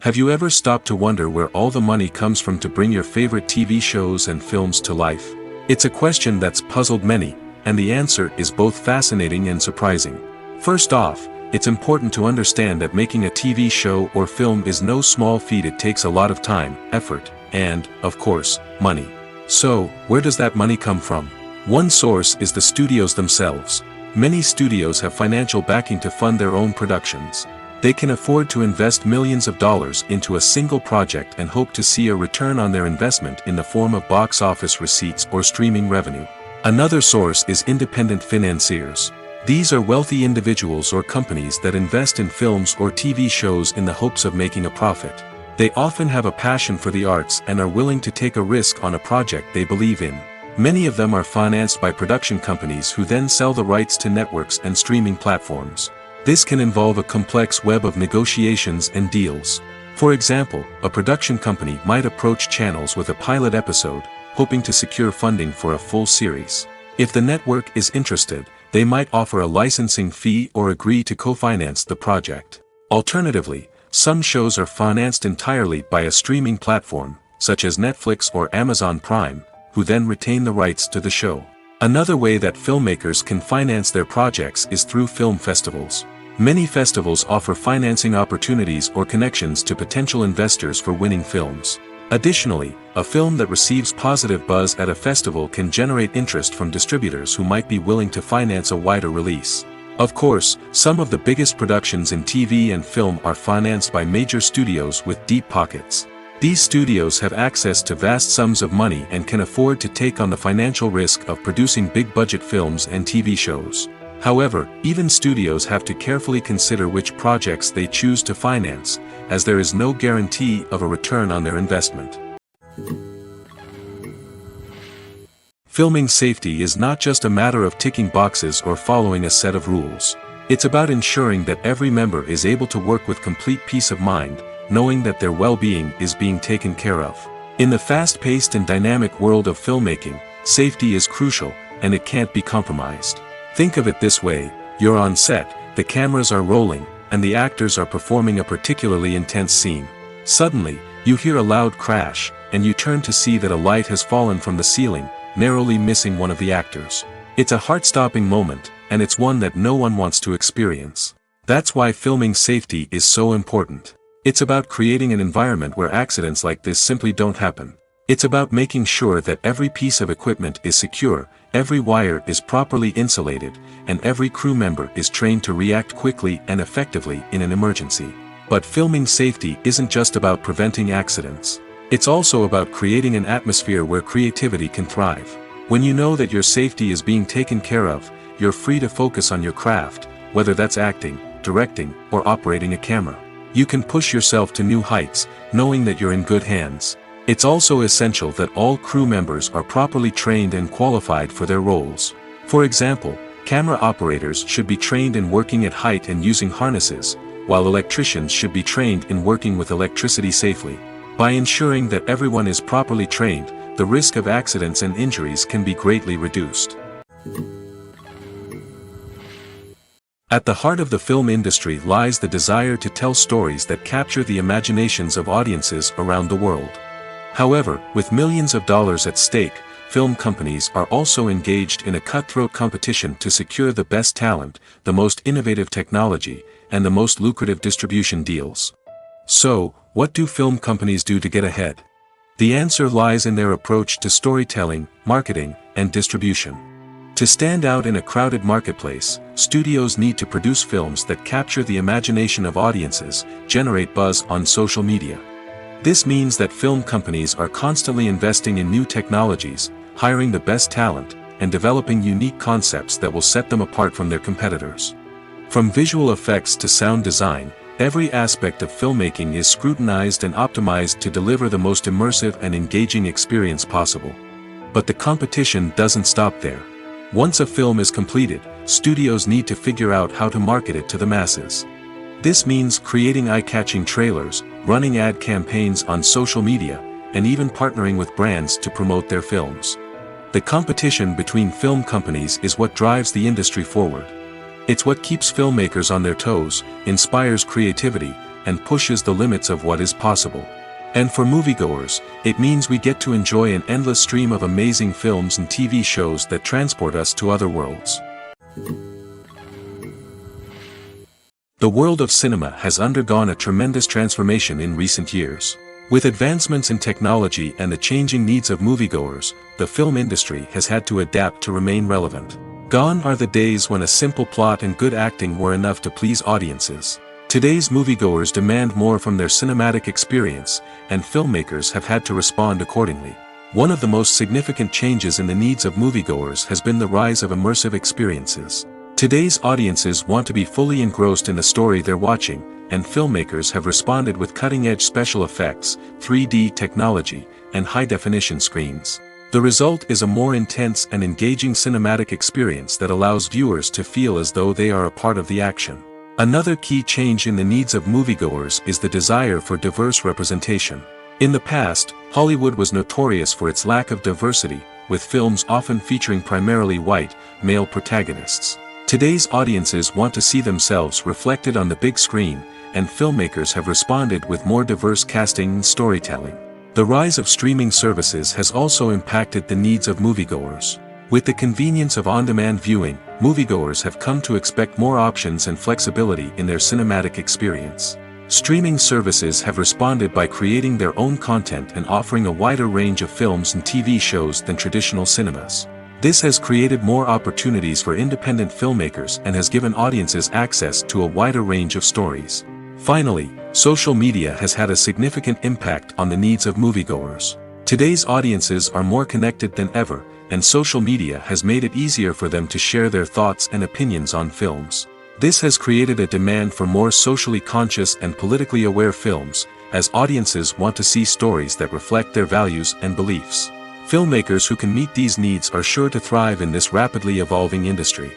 Have you ever stopped to wonder where all the money comes from to bring your favorite TV shows and films to life? It's a question that's puzzled many, and the answer is both fascinating and surprising. First off, it's important to understand that making a TV show or film is no small feat. It takes a lot of time, effort, and, of course, money. So, where does that money come from? One source is the studios themselves. Many studios have financial backing to fund their own productions. They can afford to invest millions of dollars into a single project and hope to see a return on their investment in the form of box office receipts or streaming revenue. Another source is independent financiers. These are wealthy individuals or companies that invest in films or TV shows in the hopes of making a profit. They often have a passion for the arts and are willing to take a risk on a project they believe in. Many of them are financed by production companies who then sell the rights to networks and streaming platforms. This can involve a complex web of negotiations and deals. For example, a production company might approach channels with a pilot episode, hoping to secure funding for a full series. If the network is interested, they might offer a licensing fee or agree to co-finance the project. Alternatively, some shows are financed entirely by a streaming platform, such as Netflix or Amazon Prime, who then retain the rights to the show. Another way that filmmakers can finance their projects is through film festivals. Many festivals offer financing opportunities or connections to potential investors for winning films. Additionally, a film that receives positive buzz at a festival can generate interest from distributors who might be willing to finance a wider release. Of course, some of the biggest productions in TV and film are financed by major studios with deep pockets. These studios have access to vast sums of money and can afford to take on the financial risk of producing big-budget films and TV shows. However, even studios have to carefully consider which projects they choose to finance, as there is no guarantee of a return on their investment. Filming safety is not just a matter of ticking boxes or following a set of rules. It's about ensuring that every member is able to work with complete peace of mind, knowing that their well-being is being taken care of. In the fast-paced and dynamic world of filmmaking, safety is crucial, and it can't be compromised. Think of it this way: you're on set, the cameras are rolling, and the actors are performing a particularly intense scene. Suddenly, you hear a loud crash, and you turn to see that a light has fallen from the ceiling, narrowly missing one of the actors. It's a heart-stopping moment, and it's one that no one wants to experience. That's why filming safety is so important. It's about creating an environment where accidents like this simply don't happen. It's about making sure that every piece of equipment is secure, every wire is properly insulated, and every crew member is trained to react quickly and effectively in an emergency. But filming safety isn't just about preventing accidents. It's also about creating an atmosphere where creativity can thrive. When you know that your safety is being taken care of, you're free to focus on your craft, whether that's acting, directing, or operating a camera. You can push yourself to new heights, knowing that you're in good hands. It's also essential that all crew members are properly trained and qualified for their roles. For example, camera operators should be trained in working at height and using harnesses, while electricians should be trained in working with electricity safely. By ensuring that everyone is properly trained, the risk of accidents and injuries can be greatly reduced. At the heart of the film industry lies the desire to tell stories that capture the imaginations of audiences around the world. However, with millions of dollars at stake, film companies are also engaged in a cutthroat competition to secure the best talent, the most innovative technology, and the most lucrative distribution deals. So, what do film companies do to get ahead? The answer lies in their approach to storytelling, marketing, and distribution. To stand out in a crowded marketplace, studios need to produce films that capture the imagination of audiences, generate buzz on social media. This means that film companies are constantly investing in new technologies, hiring the best talent, and developing unique concepts that will set them apart from their competitors. From visual effects to sound design, every aspect of filmmaking is scrutinized and optimized to deliver the most immersive and engaging experience possible. But the competition doesn't stop there. Once a film is completed, studios need to figure out how to market it to the masses. This means creating eye-catching trailers, running ad campaigns on social media, and even partnering with brands to promote their films. The competition between film companies is what drives the industry forward. It's what keeps filmmakers on their toes, inspires creativity, and pushes the limits of what is possible. And for moviegoers, it means we get to enjoy an endless stream of amazing films and TV shows that transport us to other worlds. The world of cinema has undergone a tremendous transformation in recent years. With advancements in technology and the changing needs of moviegoers, the film industry has had to adapt to remain relevant. Gone are the days when a simple plot and good acting were enough to please audiences. Today's moviegoers demand more from their cinematic experience, and filmmakers have had to respond accordingly. One of the most significant changes in the needs of moviegoers has been the rise of immersive experiences. Today's audiences want to be fully engrossed in the story they're watching, and filmmakers have responded with cutting-edge special effects, 3D technology, and high-definition screens. The result is a more intense and engaging cinematic experience that allows viewers to feel as though they are a part of the action. Another key change in the needs of moviegoers is the desire for diverse representation. In the past, Hollywood was notorious for its lack of diversity, with films often featuring primarily white, male protagonists. Today's audiences want to see themselves reflected on the big screen, and filmmakers have responded with more diverse casting and storytelling. The rise of streaming services has also impacted the needs of moviegoers. With the convenience of on-demand viewing, moviegoers have come to expect more options and flexibility in their cinematic experience. Streaming services have responded by creating their own content and offering a wider range of films and TV shows than traditional cinemas. This has created more opportunities for independent filmmakers and has given audiences access to a wider range of stories. Finally, social media has had a significant impact on the needs of moviegoers. Today's audiences are more connected than ever, and social media has made it easier for them to share their thoughts and opinions on films. This has created a demand for more socially conscious and politically aware films, as audiences want to see stories that reflect their values and beliefs. Filmmakers who can meet these needs are sure to thrive in this rapidly evolving industry.